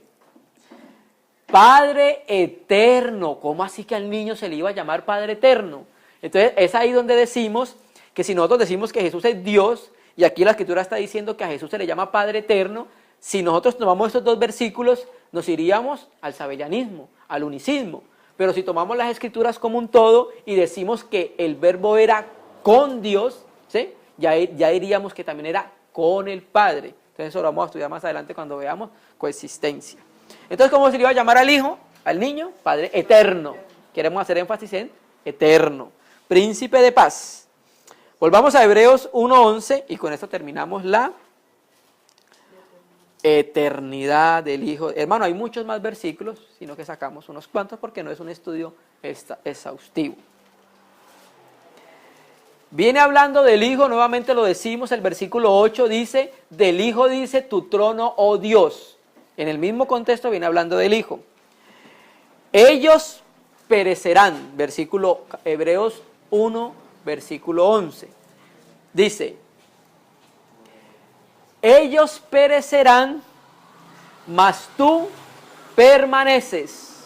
Padre eterno. ¿Cómo así que al niño se le iba a llamar Padre eterno? Entonces es ahí donde decimos que si nosotros decimos que Jesús es Dios, y aquí la Escritura está diciendo que a Jesús se le llama Padre eterno, si nosotros tomamos estos dos versículos, nos iríamos al sabellanismo, al unicismo. Pero si tomamos las Escrituras como un todo y decimos que el verbo era con Dios, ¿sí? ya diríamos que también era con el Padre. Entonces eso lo vamos a estudiar más adelante cuando veamos coexistencia. Entonces, ¿cómo se le iba a llamar al hijo, al niño? Padre eterno. Queremos hacer énfasis en eterno. Príncipe de paz. Volvamos a Hebreos 1:11 y con esto terminamos la eternidad del Hijo. Hermano, hay muchos más versículos, sino que sacamos unos cuantos porque no es un estudio exhaustivo. Viene hablando del Hijo, nuevamente lo decimos, el versículo 8 dice, del Hijo dice tu trono, oh Dios. En el mismo contexto viene hablando del Hijo. Ellos perecerán, versículo Hebreos 1, versículo 11. Dice, ellos perecerán, mas tú permaneces.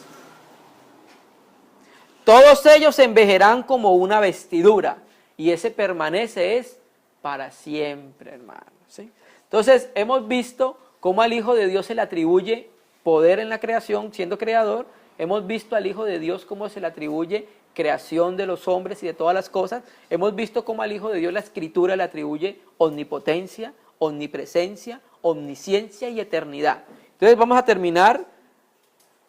Todos ellos envejecerán como una vestidura. Y ese permanece es para siempre, hermano. ¿Sí? Entonces, hemos visto cómo al Hijo de Dios se le atribuye poder en la creación, siendo creador. Hemos visto al Hijo de Dios cómo se le atribuye creación de los hombres y de todas las cosas, hemos visto cómo al Hijo de Dios la Escritura le atribuye omnipotencia, omnipresencia, omnisciencia y eternidad. Entonces vamos a terminar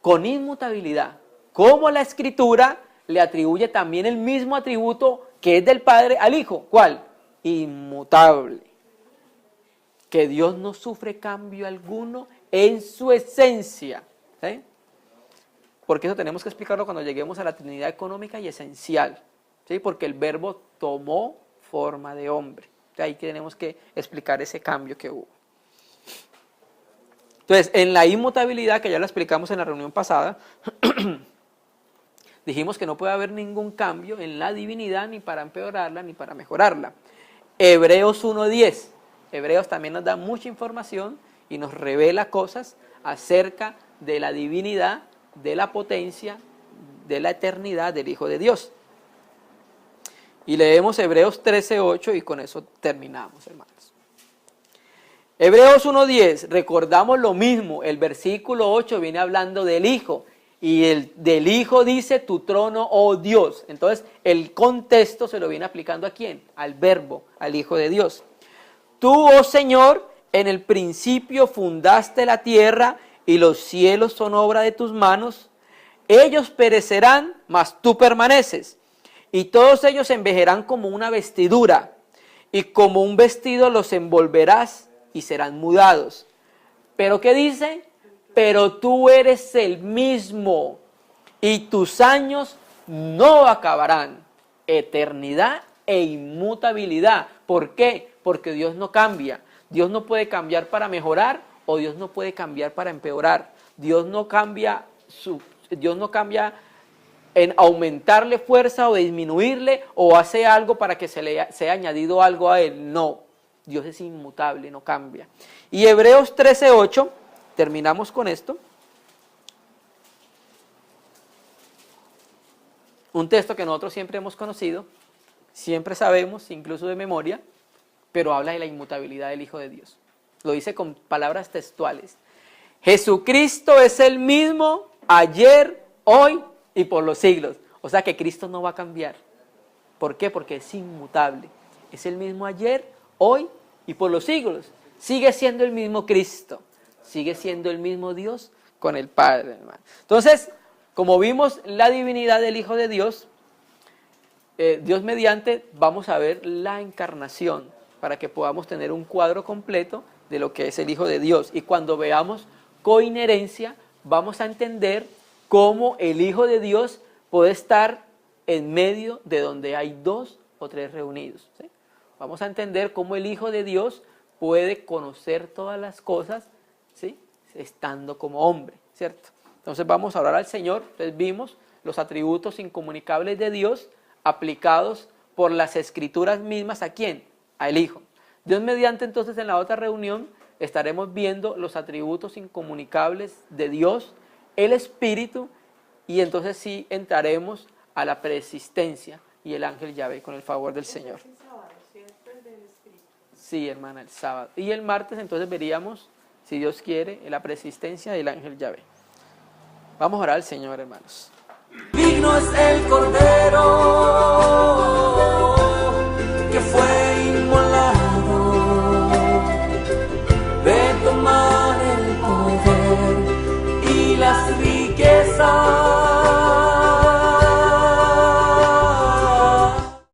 con inmutabilidad. Cómo la Escritura le atribuye también el mismo atributo que es del Padre al Hijo. ¿Cuál? Inmutable. Que Dios no sufre cambio alguno en su esencia. ¿Sí? Porque eso tenemos que explicarlo cuando lleguemos a la Trinidad económica y esencial. ¿Sí? Porque el Verbo tomó forma de hombre. Ahí tenemos que explicar ese cambio que hubo. Entonces, en la inmutabilidad, que ya la explicamos en la reunión pasada, dijimos que no puede haber ningún cambio en la divinidad ni para empeorarla ni para mejorarla. Hebreos 1:10. Hebreos también nos da mucha información y nos revela cosas acerca de la divinidad, de la potencia, de la eternidad del Hijo de Dios. Y leemos Hebreos 13:8 y con eso terminamos, hermanos. Hebreos 1:10, recordamos lo mismo, el versículo 8 viene hablando del Hijo, y del Hijo dice, tu trono, oh Dios. Entonces, el contexto se lo viene aplicando ¿a quién? Al Verbo, al Hijo de Dios. Tú, oh Señor, en el principio fundaste la tierra, y los cielos son obra de tus manos. Ellos perecerán, mas tú permaneces, y todos ellos envejecerán como una vestidura, y como un vestido los envolverás, y serán mudados. ¿Pero qué dice? Pero tú eres el mismo, y tus años no acabarán. Eternidad e inmutabilidad. ¿Por qué? Porque Dios no cambia. Dios no puede cambiar para mejorar, o Dios no puede cambiar para empeorar. Dios no cambia en aumentarle fuerza o disminuirle, o hace algo para que se le sea añadido algo a él. No. Dios es inmutable, no cambia. Y Hebreos 13:8, terminamos con esto. Un texto que nosotros siempre hemos conocido, siempre sabemos, incluso de memoria, pero habla de la inmutabilidad del Hijo de Dios. Lo dice con palabras textuales. Jesucristo es el mismo ayer, hoy y por los siglos. O sea que Cristo no va a cambiar. ¿Por qué? Porque es inmutable. Es el mismo ayer, hoy y por los siglos. Sigue siendo el mismo Cristo. Sigue siendo el mismo Dios con el Padre, hermano. Entonces, como vimos la divinidad del Hijo de Dios, Dios mediante, vamos a ver la encarnación para que podamos tener un cuadro completo de lo que es el Hijo de Dios. Y cuando veamos coinherencia, vamos a entender cómo el Hijo de Dios puede estar en medio de donde hay dos o tres reunidos. ¿Sí? Vamos a entender cómo el Hijo de Dios puede conocer todas las cosas, ¿sí? Estando como hombre, ¿cierto? Entonces vamos a orar al Señor. Entonces vimos los atributos incomunicables de Dios aplicados por las Escrituras mismas. ¿A quién? Al Hijo. Dios mediante, entonces en la otra reunión estaremos viendo los atributos incomunicables de Dios, el Espíritu, y entonces sí entraremos a la preexistencia y el ángel Yahvé con el favor del Señor. Sí, hermana, el sábado. Y el martes entonces veríamos, si Dios quiere, la preexistencia del ángel Yahvé. Vamos a orar al Señor, hermanos. Digno es el Cordero